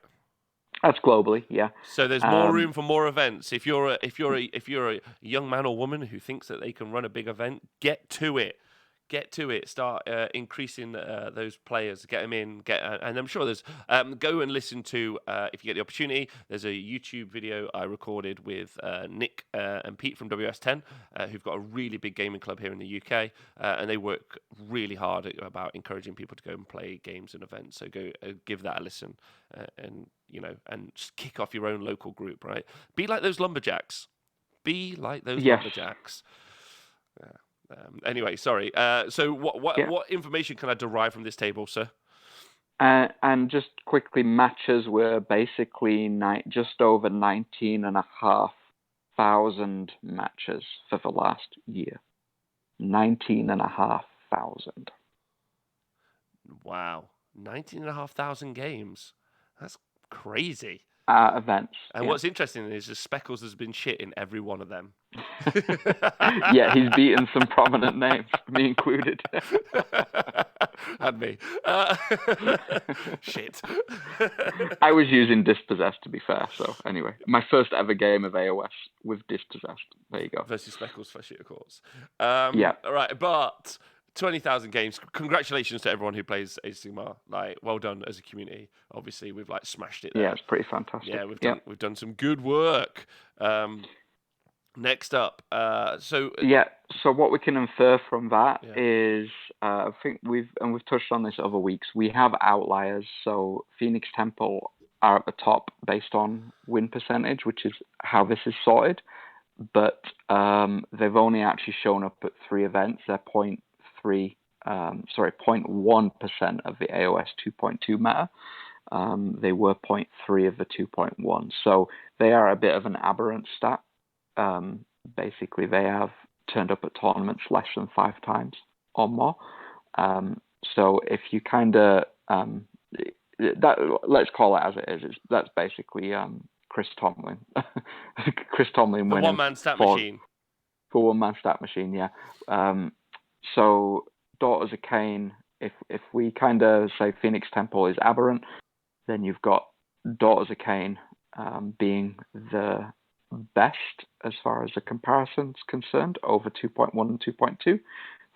That's globally, yeah. So there's more room for more events. If you're a young man or woman who thinks that they can run a big event, get to it. get to it. Start increasing those players. Get them in. And I'm sure there's. Go and listen to if you get the opportunity. There's a YouTube video I recorded with Nick and Pete from WS10, who've got a really big gaming club here in the UK, and they work really hard about encouraging people to go and play games and events. So go give that a listen, and just kick off your own local group. Right, be like those lumberjacks. Be like those Yes. lumberjacks. Anyway, sorry. So what information can I derive from this table, sir? And just quickly, matches were basically just over 19,500 matches for the last year. 19,500. Wow. 19,500 games. That's crazy. Events. And what's interesting is that Speckles has been shit in every one of them. Yeah, he's beaten some prominent names, me included. And me. Shit. I was using Dispossessed, to be fair. So anyway, my first ever game of AOS with Dispossessed. There you go. Versus Speckles for shit, of course. Yeah. All right, but 20,000 games. Congratulations to everyone who plays Age of Sigmar. Like, well done as a community. Obviously, we've smashed it there. Yeah, it's pretty fantastic. Yeah, we've done some good work. Next up, so what we can infer from that is, I think we've touched on this other weeks. We have outliers. So Phoenix Temple are at the top based on win percentage, which is how this is sorted. But they've only actually shown up at 3 events. They're 0.1% of the AOS 2.2 meta. They were 0.3 of the 2.1. So they are a bit of an aberrant stat. Basically, they have turned up at tournaments less than 5 times or more. So if you kind of let's call it as it is. That's basically Chris Tomlin. Chris Tomlin the winning one-man stat machine. For one-man stat machine, yeah. So Daughters of Cain. If we kind of say Phoenix Temple is aberrant, then you've got Daughters of Cain being the best as far as the comparison's concerned, over 2.1 and 2.2,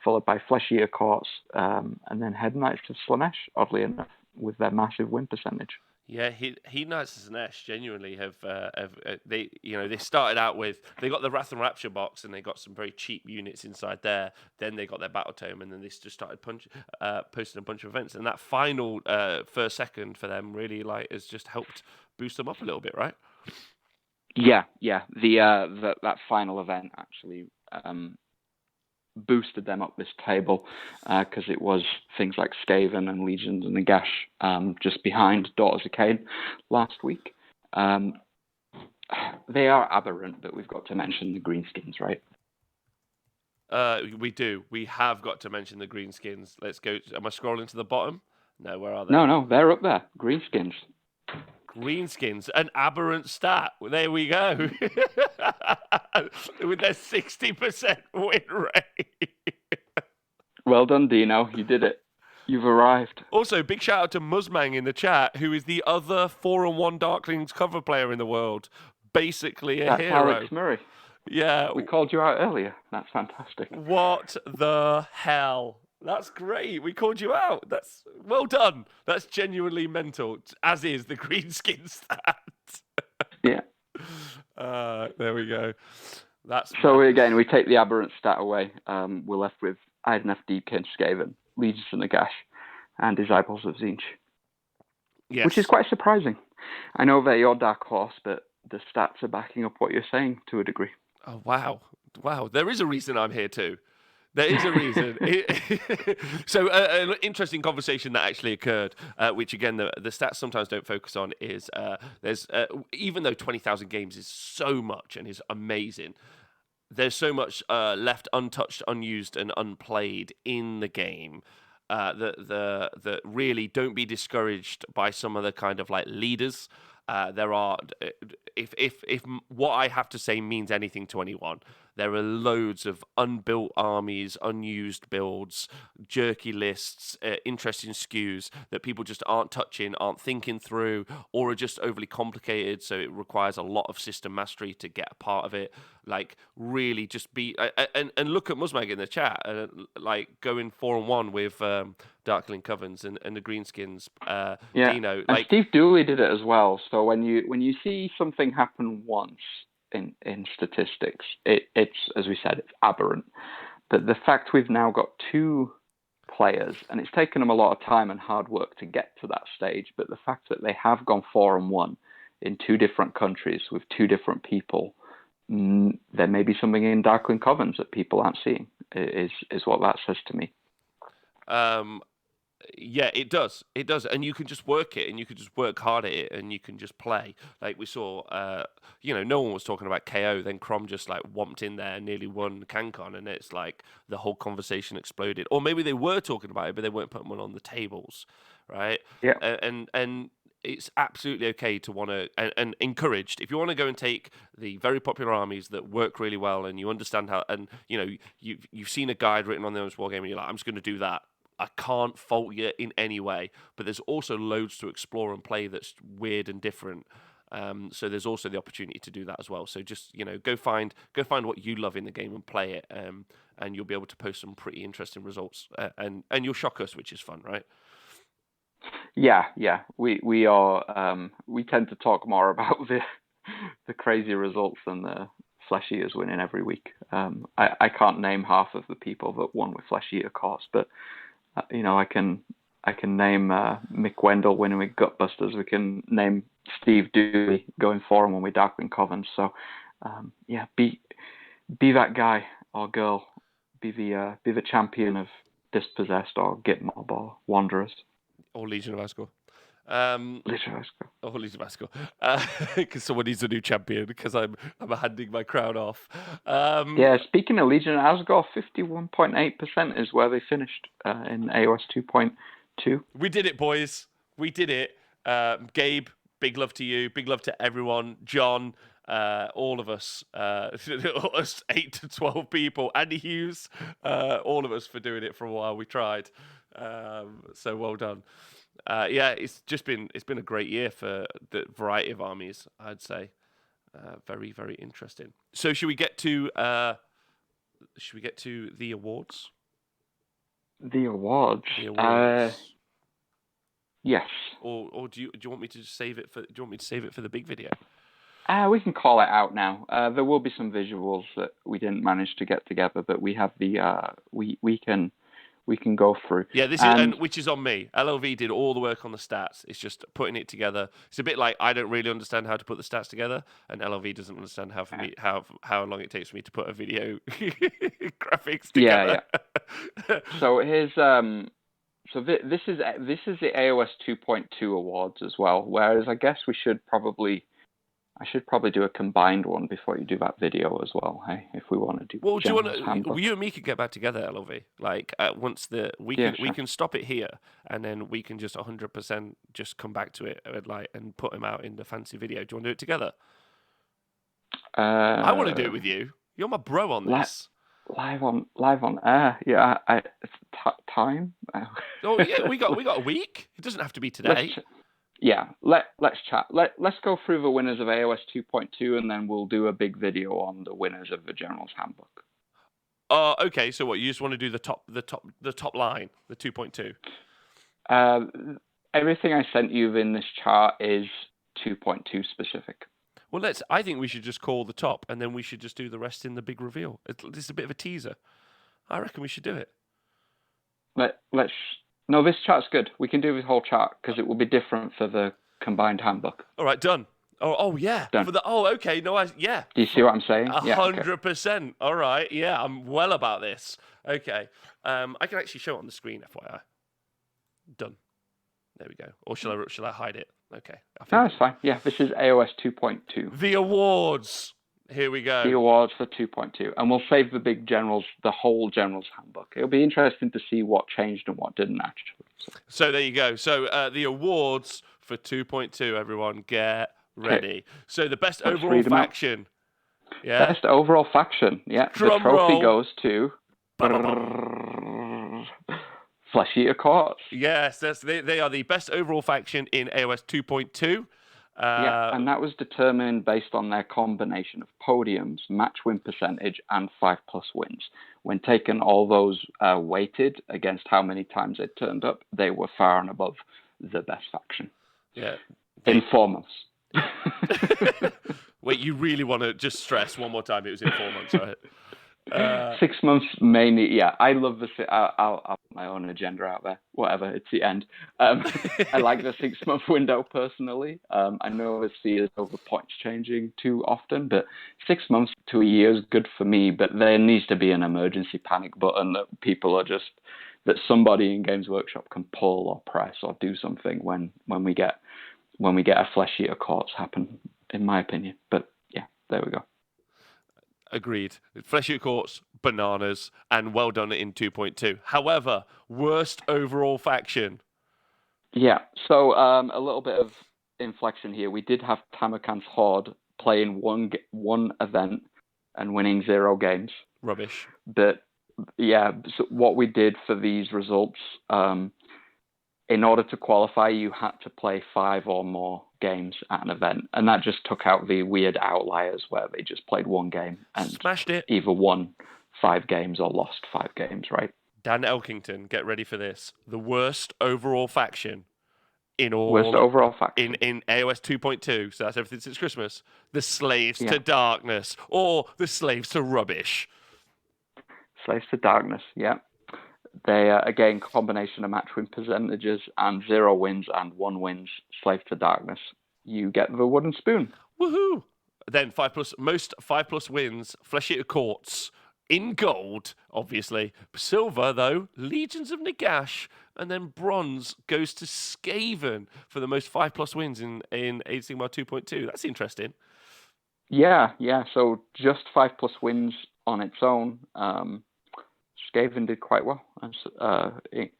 followed by Flesh Eater Courts, and then Head Knights of Slanesh, oddly enough, with their massive win percentage. Yeah, Heed Knights of Slanesh genuinely have they started out with, they got the Wrath and Rapture box and they got some very cheap units inside there. Then they got their Battle Tome and then they just started posting a bunch of events. And that final first second for them really has just helped boost them up a little bit, right? Yeah. That final event actually boosted them up this table because it was things like Skaven and Legions and Nagash just behind Daughters of Cain last week. They are aberrant, but we've got to mention the greenskins, right? We do. We have got to mention the greenskins. Let's go. Am I scrolling to the bottom? No, where are they? No, they're up there. Greenskins. Greenskins, an aberrant stat. There we go. With their 60% win rate. Well done, Dino. You did it. You've arrived. Also, big shout out to Muzmang in the chat, who is the other 4-1 Darklings cover player in the world. Basically a hero. Alex Murray. Yeah. We called you out earlier. That's fantastic. What the hell? That's great. We called you out. That's well done. That's genuinely mental, as is the greenskin stat. Yeah. There we go. So again, we take the aberrant stat away. We're left with Idenef, Deepkin, Skaven, Legions of Nagash, and Disciples of Tzeentch. Yes. Which is quite surprising. I know they're your dark horse, but the stats are backing up what you're saying to a degree. Oh, wow. There is a reason I'm here too. There is a reason. So an interesting conversation that actually occurred, which again the stats sometimes don't focus on, is there's even though 20,000 games is so much and is amazing, there's so much left untouched, unused, and unplayed in the game. That really don't be discouraged by some of the kind of leaders. There are, if what I have to say means anything to anyone, there are loads of unbuilt armies, unused builds, jerky lists, interesting skews that people just aren't touching, aren't thinking through, or are just overly complicated. So it requires a lot of system mastery to get a part of it. Like really, just be and look at Musmag in the chat, like going 4-1 with Darkling Covens and the Greenskins. Yeah, Dino, and like Steve Dooley did it as well. So when you see something happen once in statistics, it's, as we said, it's aberrant. But the fact we've now got two players, and it's taken them a lot of time and hard work to get to that stage, but the fact that they have gone 4-1 in two different countries with two different people, there may be something in Darkling Covens that people aren't seeing. Is what that says to me. Yeah, it does. It does, and you can just work it, and you can just work hard at it, and you can just play. Like we saw, no one was talking about KO. Then Crom just like whomped in there, and nearly won CanCon, and it's like the whole conversation exploded. Or maybe they were talking about it, but they weren't putting one on the tables, right? Yeah. And it's absolutely okay to want to and encouraged if you want to go and take the very popular armies that work really well, and you understand how, and you've seen a guide written on the AOS Wargame, and you're like, I'm just going to do that. I can't fault you in any way, but there's also loads to explore and play that's weird and different. So there's also the opportunity to do that as well. So just go find what you love in the game and play it, and you'll be able to post some pretty interesting results, and you'll shock us, which is fun, right? Yeah. We are we tend to talk more about the crazy results than the Flesh Eaters winning every week. I can't name half of the people that won with Flesh Eater course, but I can name Mick Wendell winning with Gutbusters. We can name Steve Dooley going 4-1 with Darkling Covens. So be that guy or girl. Be the champion of Dispossessed or Gitmob or Wanderers. Or Legion of Asgore. Legion of Asgore. Or Legion of Asgore. Because someone needs a new champion, because I'm handing my crown off. Yeah, speaking of Legion of Asgore, 51.8% is where they finished in AOS 2.2. We did it, boys. We did it. Gabe, big love to you. Big love to everyone. John, all of us, us 8 to 12 people. Andy Hughes, all of us for doing it for a while. We tried. So well done. It's been a great year for the variety of armies, I'd say. Very, very interesting. So should we get to the awards? The awards. The awards. Yes. Or do you want me to save it for? Do you want me to save it for the big video? We can call it out now. There will be some visuals that we didn't manage to get together, but we have the we can go through. Yeah, this is which is on me. LLV did all the work on the stats. It's just putting it together. It's a bit like I don't really understand how to put the stats together, and LLV doesn't understand how long it takes for me to put a video graphics together. Yeah. So here's this is the AOS 2.2 awards as well. Whereas I guess I should probably do a combined one before you do that video as well. Hey, if we want to do. Well, do you want to? You and me could get back together, LLV. Like once we can stop it here, and then we can just 100% just come back to it and put them out in the fancy video. Do you want to do it together? I want to do it with you. You're my bro on this. Live on air. Yeah, time. Oh yeah, we got a week. It doesn't have to be today. Let's chat. Let's go through the winners of AOS 2.2, and then we'll do a big video on the winners of the General's Handbook. Okay. So what, you just want to do the top line, the 2.2? Everything I sent you in this chart is 2.2 specific. Well, I think we should just call the top, and then we should just do the rest in the big reveal. It's a bit of a teaser. I reckon we should do it. Let's. No, this chart's good. We can do the whole chart because it will be different for the combined handbook. All right, done. Oh yeah. Done. Okay. No, yeah. Do you see what I'm saying? 100%. All right. Yeah, I'm well about this. Okay. I can actually show it on the screen, FYI. Done. There we go. Or shall I hide it? Okay. No, it's fine. Yeah, this is AOS 2.2. The awards. Here we go. The awards for 2.2. And we'll save the big generals, the whole general's handbook. It'll be interesting to see what changed and what didn't actually. So there you go. So the awards for 2.2, everyone, get ready. So the best overall faction. Yeah. Best overall faction. Yeah, the Drum trophy roll. goes to Ba-ba-bum. Flesh Eater Courts. Yes, they are the best overall faction in AOS 2.2. Yeah, and that was determined based on their combination of podiums, match win percentage, and 5+ wins. When taken all those weighted against how many times they turned up, they were far and above the best faction. Yeah. In 4 months. Wait, you really want to just stress one more time? It was in 4 months, right? 6 months mainly. Yeah, I love the. I'll put my own agenda out there. Whatever, it's the end. I like the 6 month window personally. I know I see it over points changing too often, but 6 months to a year is good for me. But there needs to be an emergency panic button that people are just that somebody in Games Workshop can pull or press or do something when we get a Flesh Eater Courts happen. In my opinion, but yeah, there we go. Agreed. Flesh Eater Courts, bananas, and well done in 2.2. However, worst overall faction. Yeah, so a little bit of inflection here. We did have Tamarkan's Horde playing one event and winning 0 games. Rubbish. But yeah, so what we did for these results, in order to qualify, you had to play 5 or more games at an event, and that just took out the weird outliers where they just played 1 game and Smashed it. either won 5 games or lost 5 games, right? Dan Elkington, get ready for this. The worst overall faction in all Worst overall faction in AOS 2.2. So that's everything since Christmas. The Slaves Yeah. to Darkness, or the Slaves to Rubbish. Slaves to Darkness, yeah. They again combination of match win percentages and 0 wins and 1 wins. Slave to Darkness. You get the wooden spoon. Woohoo! Then 5+ most 5+ wins. Flesh Eater Courts in gold, obviously. Silver though, Legions of Nagash, and then bronze goes to Skaven for the most 5+ wins in Age of Sigmar 2.2. That's interesting. Yeah. So just 5+ wins on its own. Skaven did quite well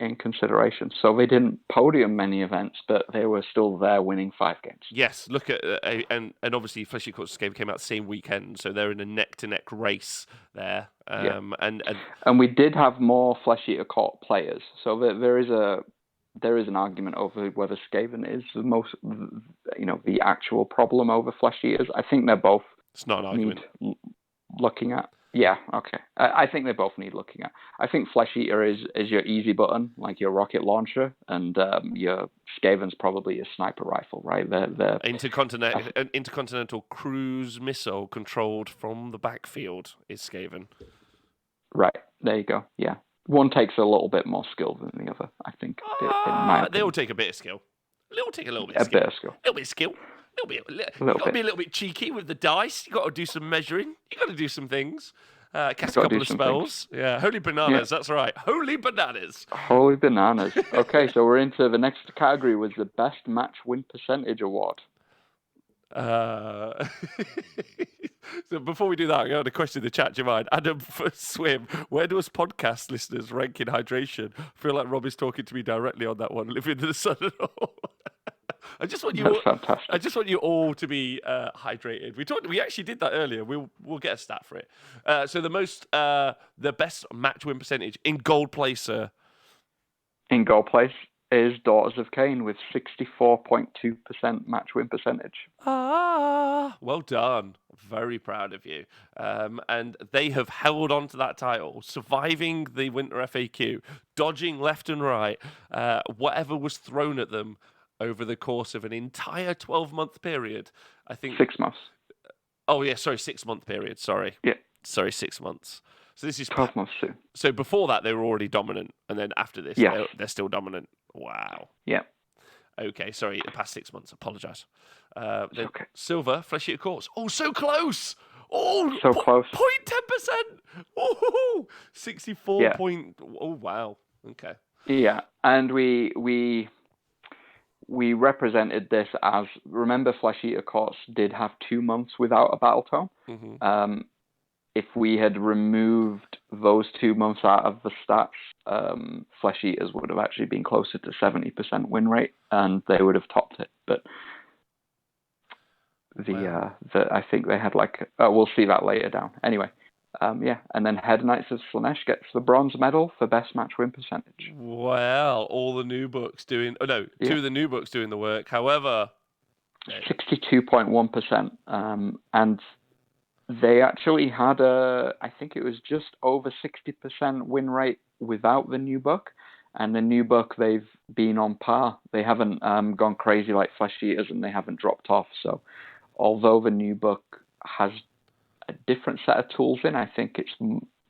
in consideration. So they didn't podium many events, but they were still there winning 5 games. Yes, look at and obviously Flesh Eater Courts Skaven came out the same weekend, so they're in a neck-to-neck race there. And we did have more Flesh Eater Court players, so there is an argument over whether Skaven is the most, the actual problem over Flesh Eaters. I think they're both. It's not an argument. Looking at. Yeah, okay. I think they both need looking at. I think Flesh Eater is your easy button, like your rocket launcher, and your Skaven's probably your sniper rifle, right? They're intercontinental cruise missile controlled from the backfield is Skaven. Right, there you go. Yeah. One takes a little bit more skill than the other, I think. They all take a bit of skill. They'll take a little bit of skill. A bit of skill. A little bit of skill. You've got to be a little bit cheeky with the dice. You've got to do some measuring. You've got to do some things. Cast a couple of spells. Things. Yeah, holy bananas. Yeah. That's right. Holy bananas. Holy bananas. Okay, so we're into the next category, was the best match win percentage award. So before we do that, I got a question in the chat. Do you mind? Adam for Swim, where do us podcast listeners rank in hydration? I feel like Rob is talking to me directly on that one. Living in the sun and all. I just want you all to be hydrated. We actually did that earlier. We'll get a stat for it. So the best match win percentage in gold place, sir. In gold place is Daughters of Cain with 64.2% match win percentage. Well done. Very proud of you. And they have held on to that title, surviving the Winter FAQ, dodging left and right, whatever was thrown at them over the course of an entire 12-month period. I think 6 months. Oh yeah, sorry, 6-month period. Sorry. Yeah. Sorry, 6 months. So this is 12 months soon. So before that, they were already dominant, and then after this, they're still dominant. Wow. Yeah. Okay, sorry, the past 6 months. Apologise. Okay. Silver, Flesh Eater Courts. Oh, so close. Oh, so close. 0.10%. Oh, 64 yeah. Oh, wow. Okay. Yeah, and we represented this as, remember, Flesh Eater Courts did have 2 months without a battle tome. Mm-hmm. If we had removed those 2 months out of the stats, Flesh Eaters would have actually been closer to 70% win rate, and they would have topped it. But Wow. I think they had like we'll see that later down. Anyway, yeah, and then Head Knights of Slanesh gets the bronze medal for best match win percentage. Wow, all the new books doing. Oh no, Yeah, two of the new books doing the work. However, 62.1%, and they actually had I think it was just over 60% win rate without the new book. And the new book, they've been on par. They haven't gone crazy like Flesh Eaters, and they haven't dropped off. So, although the new book has a different set of tools in, I think it's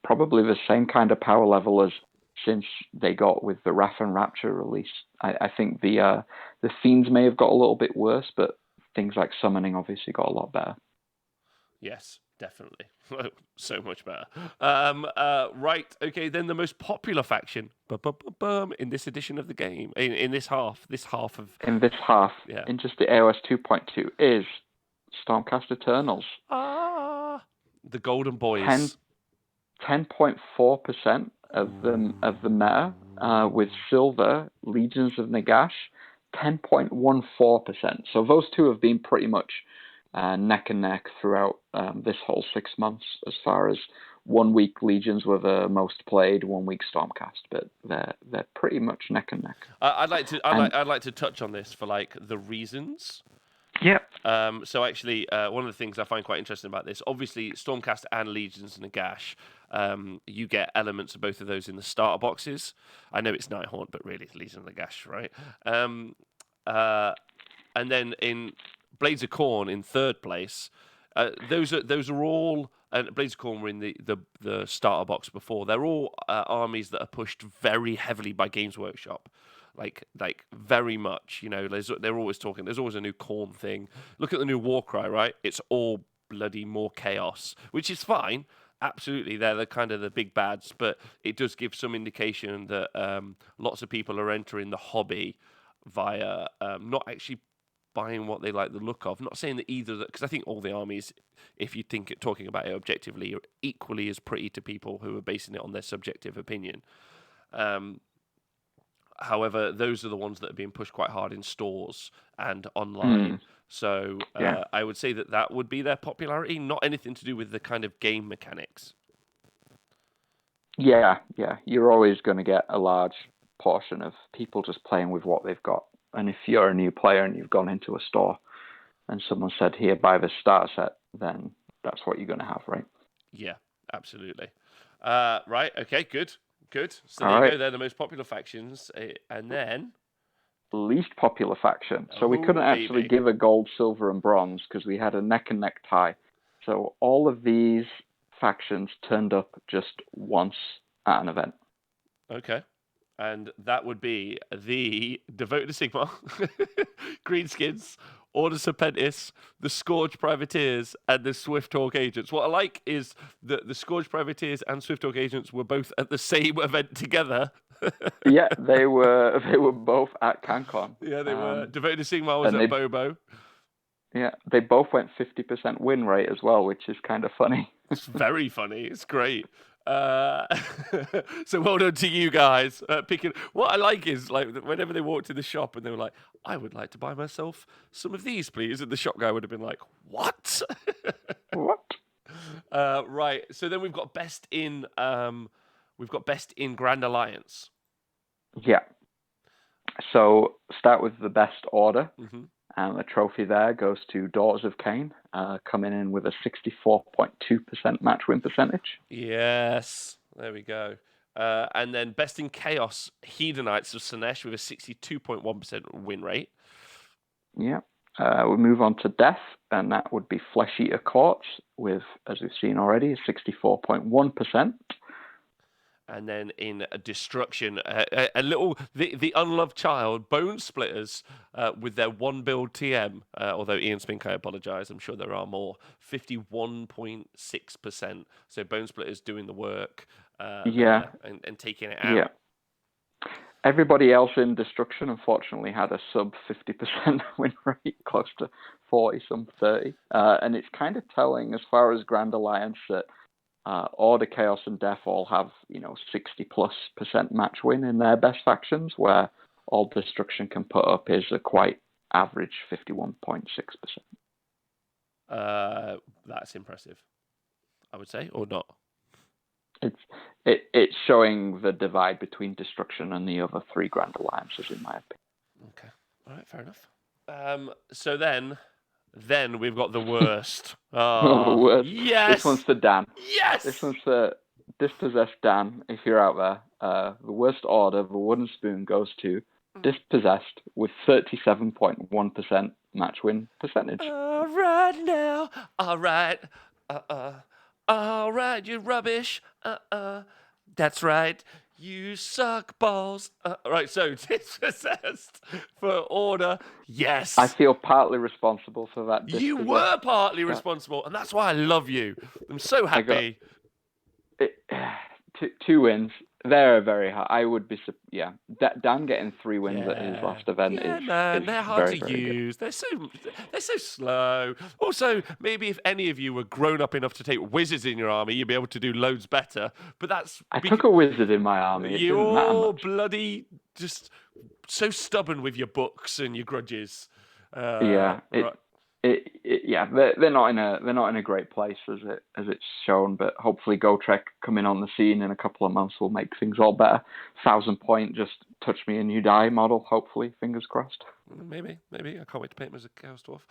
probably the same kind of power level as since they got with the Wrath and Rapture release. I think the themes may have got a little bit worse, but things like summoning obviously got a lot better. yes, definitely, so much better. Right, okay. Then the most popular faction, in this edition of the game, in this half of In this half, yeah. in just the AOS 2.2, is Stormcast Eternals. The Golden 10, Boys. 10.4% of the meta, with Silver, Legions of Nagash, 10.14%. So those two have been pretty much neck and neck throughout this whole 6 months, as far as 1 week Legions were the most played, 1 week Stormcast, but they're pretty much neck and neck. I'd like to touch on this for like the reasons. Yeah. So actually, one of the things I find quite interesting about this, obviously, Stormcast and Legions and Nagash, you get elements of both of those in the starter boxes. I know it's Nighthaunt, but really it's Legions and Nagash, right? And then in Blades of Corn in third place, those are all. And Blades of Corn were in the starter box before. They're all armies that are pushed very heavily by Games Workshop. Like very much, they're always talking. There's always a new Corn thing. Look at the new Warcry, right? It's all bloody more chaos, which is fine. Absolutely, they're the kind of the big bads, but it does give some indication that lots of people are entering the hobby via not actually buying what they like the look of. I'm not saying that either, because I think all the armies, if you think talking about it objectively, are equally as pretty to people who are basing it on their subjective opinion. However, those are the ones that are being pushed quite hard in stores and online. So Yeah. I would say that would be their popularity, not anything to do with the kind of game mechanics. Yeah, yeah. You're always going to get a large portion of people just playing with what they've got. And if you're a new player and you've gone into a store and someone said, "Here, buy the starter set," then that's what you're going to have, right? Yeah, absolutely. Right, okay, good. So All there you right. go. They're the most popular factions. And then, Least popular faction. So we couldn't oh, actually baby. give a gold, silver, and bronze because we had a neck and neck tie. So all of these factions turned up just once at an event. Okay. And that would be the Devoted to Sigmar, Greenskins, Order Serpentis, the Scourge Privateers, and the Swift Hawk Agents. What I like is that the Scourge Privateers and Swift Hawk Agents were both at the same event together. Yeah, they were both at CanCon. Yeah, they were. Devoted to Sigmar was And at Bobo. they both went 50% win rate as well, which is kind of funny. It's very funny. It's great. Uh, so well done to you guys. Picking. What I like is like whenever they walked in the shop and they were like, "I would like to buy myself some of these, please," and the shop guy would have been like, "What?" What? Right. So then we've got best in. Grand Alliance. Yeah. So start with the best order. Mm-hmm. And the trophy there goes to Daughters of Cain, coming in with a 64.2% match win percentage. Yes. There we go. And then best in Chaos, Hedonites of Slanesh with a 62.1% win rate. Yeah. We move on to Death, and that would be Flesh Eater Courts with, as we've seen already, 64.1%. And then in Destruction, the unloved child, Bone Splitters, with their one build TM. Although Ian Spink, I apologise, I'm sure there are more. 51.6%. So Bone Splitters doing the work, Yeah. and taking it out. Yeah. Everybody else in Destruction, unfortunately, had a sub 50% win rate, close to 40, some 30. And it's kind of telling as far as Grand Alliance that Order, Chaos, and Death all have, 60+% match win in their best factions, where all Destruction can put up is a quite average 51.6%. That's impressive, I would say, or not. It's showing the divide between destruction and the other 3 Grand Alliances, in my opinion. Okay, all right, fair enough. So then we've got the worst. The Ah, worst. This one's yes, for Dan. This yes. one's for Dispossessed Dan, if you're out there. The worst order, the wooden spoon goes to Dispossessed with 37.1% match win percentage. All right now, all right, all right, you rubbish, that's right, you suck balls. Right, so Dispossessed for order, I yes. feel partly responsible for that You Dispossessed. were partly responsible, and that's why I love you. I'm so I got happy. it, 2 wins. They're very high. I would be, yeah. Dan getting 3 wins at his Yeah, last event yeah, is man, they're hard very, to very good. use. They're so slow. Also, maybe if any of you were grown up enough to take wizards in your army, you'd be able to do loads better. But that's I took a wizard in my army. It didn't matter you're much. bloody just so stubborn with your books and your grudges. Yeah, Right. yeah. They're not in a great place as it's shown. But hopefully, GoTrek coming on the scene in a couple of months will make things all better. 1,000 point, just touch me and you die model. Hopefully, fingers crossed. Maybe. I can't wait to paint him as a chaos dwarf.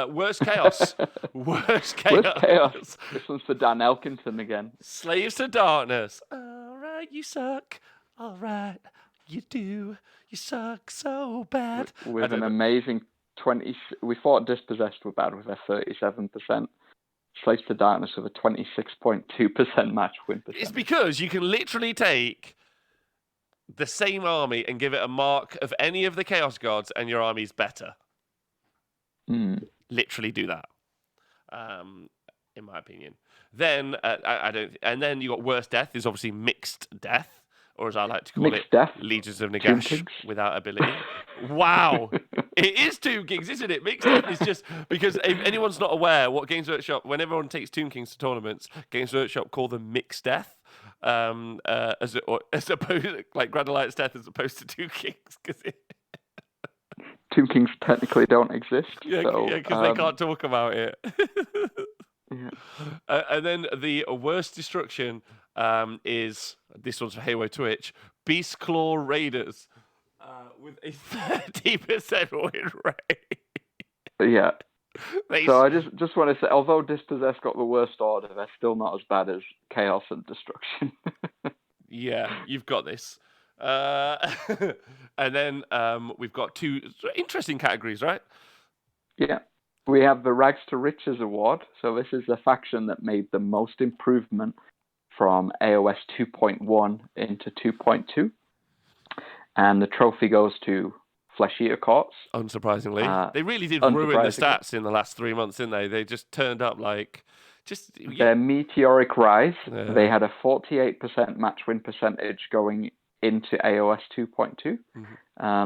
Worst chaos. Worst Worst chaos. chaos. This one's for Dan Elkinson again. Slaves to darkness. All right, you suck. All right, you do. You suck so bad. I With an don't know. amazing 20. We thought Dispossessed were bad with their 37%. Slaves to Darkness with a 26.2% match win It's percentage. because you can literally take the same army and give it a mark of any of the chaos gods, and your army's better. Literally do that. In my opinion. Then I don't. And then you got worst death is obviously mixed death, or as I like to call Mixed it, death. Legions of Tomb Nagash Kings. without ability. Wow. It is Tomb Kings, isn't it? Mixed death is just because if anyone's not aware, what Games Workshop, when everyone takes Tomb Kings to tournaments, Games Workshop call them mixed death. As opposed like Grand Alliance death as opposed to Tomb Kings because Tomb Kings technically don't exist. yeah, So, because they can't talk about it. yeah. And then the worst destruction is this one's for Halo Twitch Beast Claw Raiders with a 30% win rate. Yeah. They So I just want to say, although Dispossessed got the worst order, they're still not as bad as Chaos and Destruction. Yeah, you've got this. And then we've got 2 interesting categories, right? Yeah. We have the Rags to Riches Award. So this is the faction that made the most improvement from AOS 2.1 into 2.2. And the trophy goes to Flesh Eater Courts. Unsurprisingly, they really did ruin the Unsurprisingly. stats in the last 3 months, didn't they? They just turned up like Their meteoric rise, Yeah. they had a 48% match win percentage going into AOS 2.2.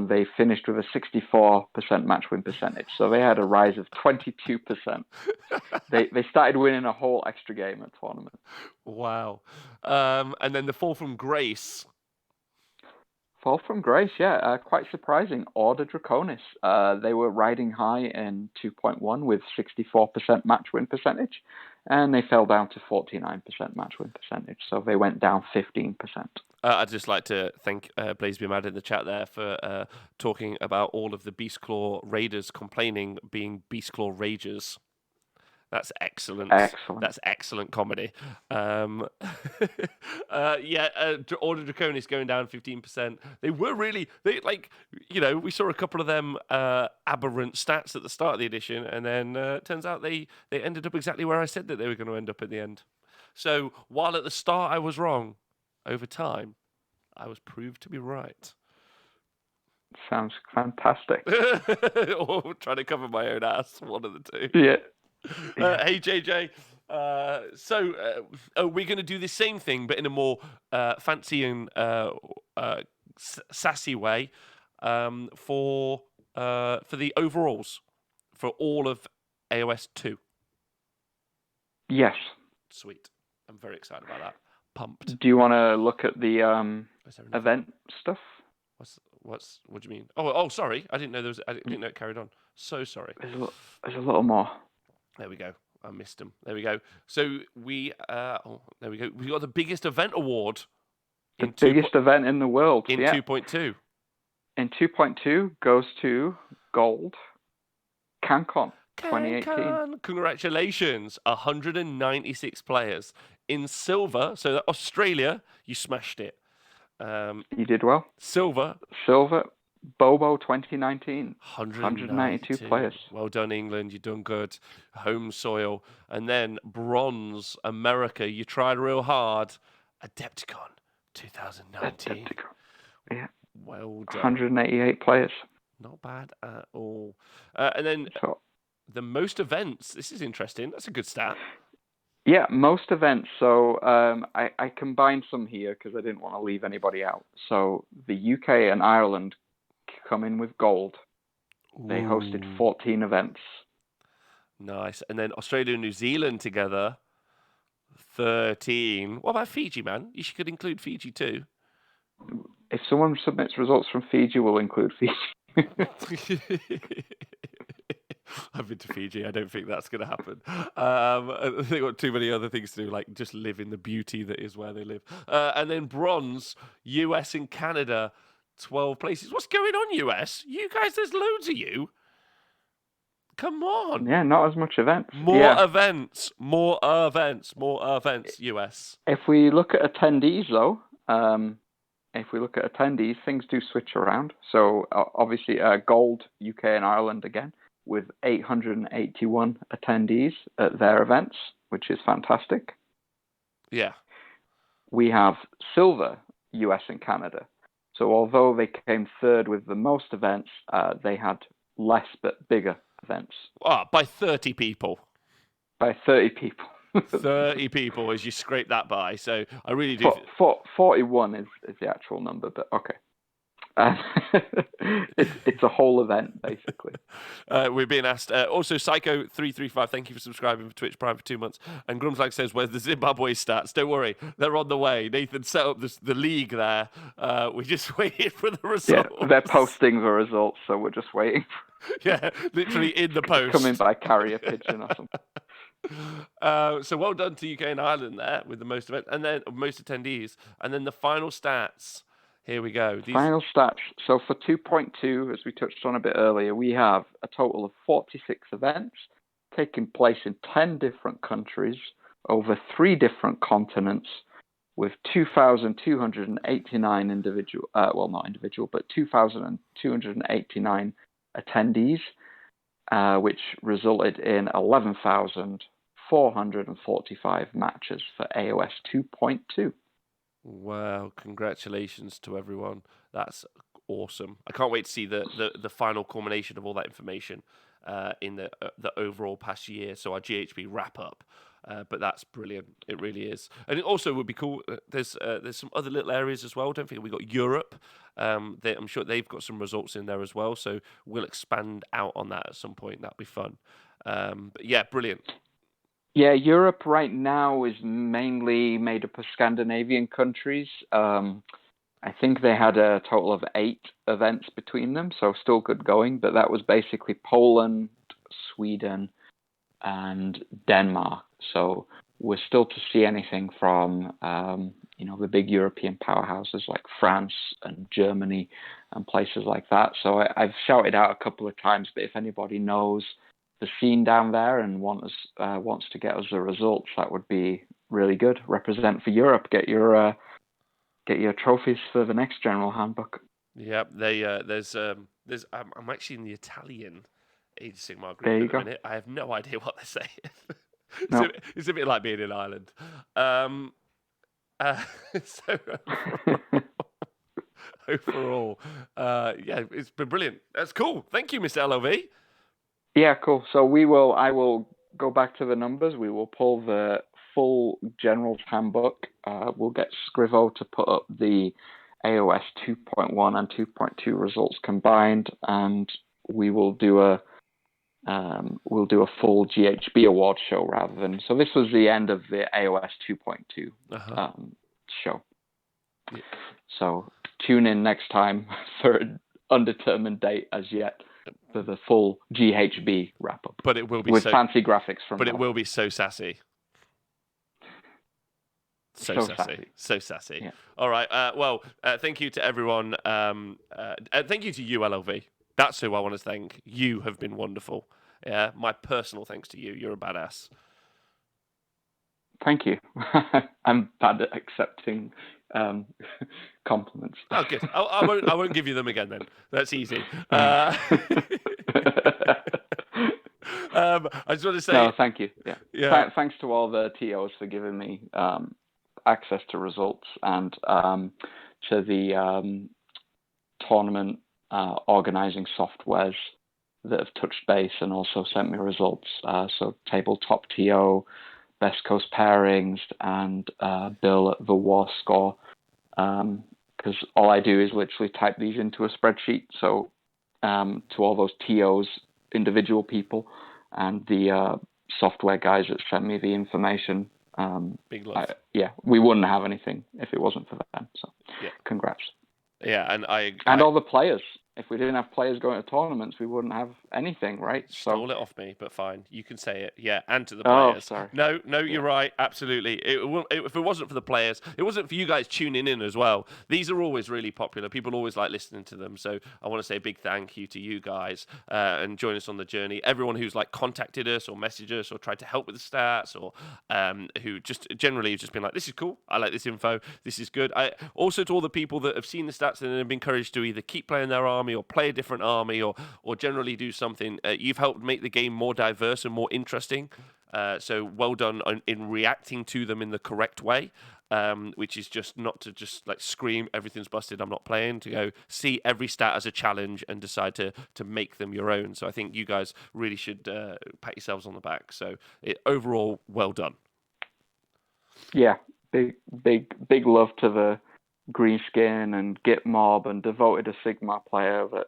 They finished with a 64% match win percentage. So they had a rise of 22%. They started winning a whole extra game at tournament. Wow. And then the fall from grace. Fall from grace, yeah, quite surprising. Order Draconis, they were riding high in 2.1 with 64% match win percentage, and they fell down to 49% match win percentage, so they went down 15%. I'd just like to thank Blaze Be Mad in the chat there for talking about all of the Beastclaw Raiders complaining being Beastclaw Ragers. That's excellent. Excellent. That's excellent comedy. Yeah, Order Draconis going down 15%. They were really, we saw a couple of them aberrant stats at the start of the edition, and then turns out they ended up exactly where I said that they were going to end up at the end. So while at the start I was wrong, over time I was proved to be right. Sounds fantastic. Or trying to cover my own ass, one of the two. Yeah. Hey JJ, so we're going to do the same thing, but in a more fancy and sassy way for the overalls for all of AOS 2. Yes. Sweet, I'm very excited about that. Pumped. Do you want to look at the event stuff? What do you mean? Oh, sorry, I didn't know there was. I didn't know it carried on. So sorry. There's a little more. There we go. I missed them. There we go. So there we go. We got the biggest event award The in biggest event in the world. in 2.2. In 2.2 goes to gold. CanCon 2018. Congratulations, 196 players. In silver, so that Australia, you smashed it. You did well. Silver, Bobo 2019. 192 players. Well done, England. You've done good. Home soil. And then bronze, America. You tried real hard. Adepticon 2019. Yeah. Well done. 188 players. Not bad at all. And then the most events. This is interesting. That's a good stat. Yeah, most events. So I combined some here because I didn't want to leave anybody out. So the UK and Ireland come in with gold. They hosted 14 events. Nice. And then Australia and New Zealand together, 13. What about Fiji, man? You could include Fiji too. If someone submits results from Fiji, we'll include Fiji. I've been to Fiji. I don't think that's going to happen. They've got too many other things to do, like just live in the beauty that is where they live. And then bronze, US and Canada, 12 places. What's going on, US? You guys, there's loads of you. Come on. Yeah, not as much events. More events, US. If we look at attendees, though, things do switch around. So obviously, gold, UK and Ireland again, with 881 attendees at their events, which is fantastic. Yeah. We have silver, US and Canada. So although they came third with the most events, they had less but bigger events. By 30 people. By 30 people. 30 people as you scrape that by. So I really do. 41 is the actual number, but okay. It's a whole event, basically. We're being asked. Also, Psycho335, thank you for subscribing for Twitch Prime for 2 months. And Grumslag says, where's the Zimbabwe stats? Don't worry, they're on the way. Nathan set up the league there. We're just waiting for the results. Yeah, they're posting the results, so we're just waiting. Yeah, literally in the post. Coming by carrier pigeon or something. So well done to UK and Ireland there with the most events, and then most attendees. And then the final stats. Here we go. Final stats. So for 2.2, as we touched on a bit earlier, we have a total of 46 events taking place in 10 different countries over 3 different continents with 2,289 individual, well, not individual, but 2,289 attendees, which resulted in 11,445 matches for AOS 2.2. Wow, congratulations to everyone. That's awesome. I can't wait to see the final culmination of all that information in the overall past year. So our GHB wrap up. But that's brilliant. It really is. And it also would be cool. There's some other little areas as well. Don't forget we got Europe. I'm sure they've got some results in there as well. So we'll expand out on that at some point. That'll be fun. But yeah, brilliant. Yeah, Europe right now is mainly made up of Scandinavian countries. I think they had a total of 8 events between them, so still good going. But that was basically Poland, Sweden, and Denmark. So we're still to see anything from the big European powerhouses like France and Germany and places like that. So I've shouted out a couple of times, but if anybody knows the scene down there and wants to get us the results, that would be really good. Represent for Europe. Get your trophies for the next general handbook. Yeah, there's I'm actually in the Italian Age of Sigmar group there you at the minute. I have no idea what they're saying. It's a bit like being in Ireland. So overall, yeah, it's been brilliant. That's cool. Thank you, Mr. LOV. Yeah, cool. So I will go back to the numbers. We will pull the full General's Handbook. We'll get Scrivo to put up the AOS 2.1 and 2.2 results combined, and we will do a full GHB award show rather than. So this was the end of the AOS 2.2 show. Yeah. So tune in next time for an undetermined date as yet. for the full GHB wrap up. But it will be with fancy graphics from. But it will be so sassy. So sassy. So sassy. Yeah. All right. Thank you to everyone. Thank you to you, LLV. That's who I want to thank. You have been wonderful. Yeah. My personal thanks to you. You're a badass. Thank you. I'm bad at accepting compliments. Oh, good. I won't give you them again then. That's easy. I just want to say. No, thank you. Yeah. Yeah. Thanks to all the TOs for giving me access to results, and to the tournament organizing softwares that have touched base and also sent me results. So Tabletop TO, Best Coast Pairings, and Bill at the War Score. Because all I do is literally type these into a spreadsheet. So to all those TOs, individual people, and the software guys that sent me the information. Big love. We wouldn't have anything if it wasn't for them. So, congrats. Yeah, and all the players. If we didn't have players going to tournaments, we wouldn't have anything, right? Stole it off me, but fine. You can say it. Yeah, and to the players. Oh, sorry. No, you're right. Absolutely. If it wasn't for the players, it wasn't for you guys tuning in as well. These are always really popular. People always like listening to them. So I want to say a big thank you to you guys and join us on the journey. Everyone who's like contacted us or messaged us or tried to help with the stats, or who just generally have just been like, this is cool. I like this info. This is good. Also to all the people that have seen the stats and have been encouraged to either keep playing their army or play a different army or generally do something. You've helped make the game more diverse and more interesting. So well done in reacting to them in the correct way, which is just not to just like scream, everything's busted, I'm not playing, to go see every stat as a challenge and decide to make them your own. So I think you guys really should pat yourselves on the back. So overall, well done. Yeah, big love to the Greenskin and Git Mob and Devoted a Sigma player that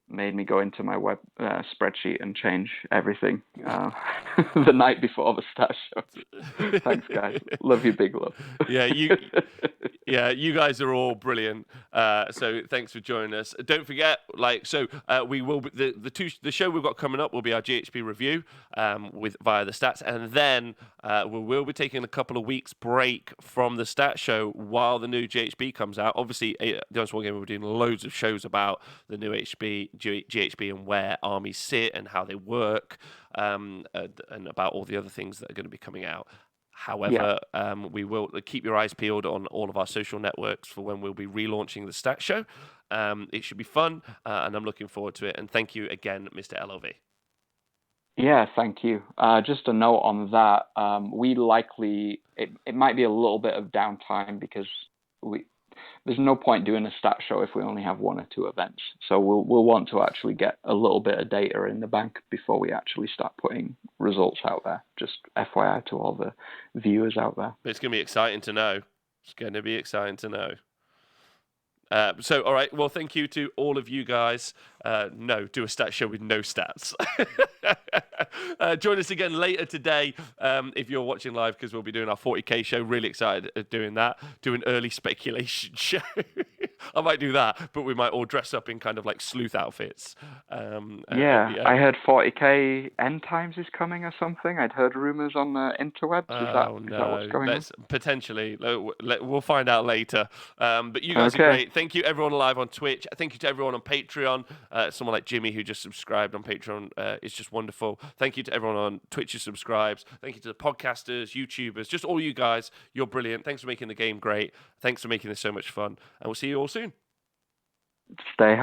made me go into my web spreadsheet and change everything the night before the stat show. Thanks, guys. Love you, big love. You guys are all brilliant. So thanks for joining us. Don't forget, we will be, the show we've got coming up will be our GHB review via the stats, and then we will be taking a couple of weeks break from the stat show while the new GHB comes out. Obviously, the Honest War Gamer, we're doing loads of shows about the new GHB and where armies sit and how they work, and about all the other things that are going to be coming out. However, we will keep your eyes peeled on all of our social networks for when we'll be relaunching the stat show. It should be fun, and I'm looking forward to it. And thank you again, Mr. LLV. Yeah, thank you. Just a note on that. We likely, it might be a little bit of downtime because there's no point doing a stat show if we only have one or two events. So we'll want to actually get a little bit of data in the bank before we actually start putting results out there. Just FYI to all the viewers out there. It's going to be exciting to know. It's going to be exciting to know. So, all right. Well, thank you to all of you guys. No, do a stat show with no stats. Join us again later today if you're watching live, because we'll be doing our 40k show. Really excited at doing that. Do an early speculation show. I might do that, but we might all dress up in kind of like sleuth outfits. I heheard 40k End Times is coming or something. I'd heard rumors on the interwebs. Is that what's going on? Potentially. We'll find out later. But you guys are great. Thank you everyone live on Twitch. Thank you to everyone on Patreon. Someone like Jimmy who just subscribed on Patreon is just wonderful. Thank you to everyone on Twitch who subscribes. Thank you to the podcasters, YouTubers, just all you guys. You're brilliant. Thanks for making the game great. Thanks for making this so much fun. And we'll see you all soon. Stay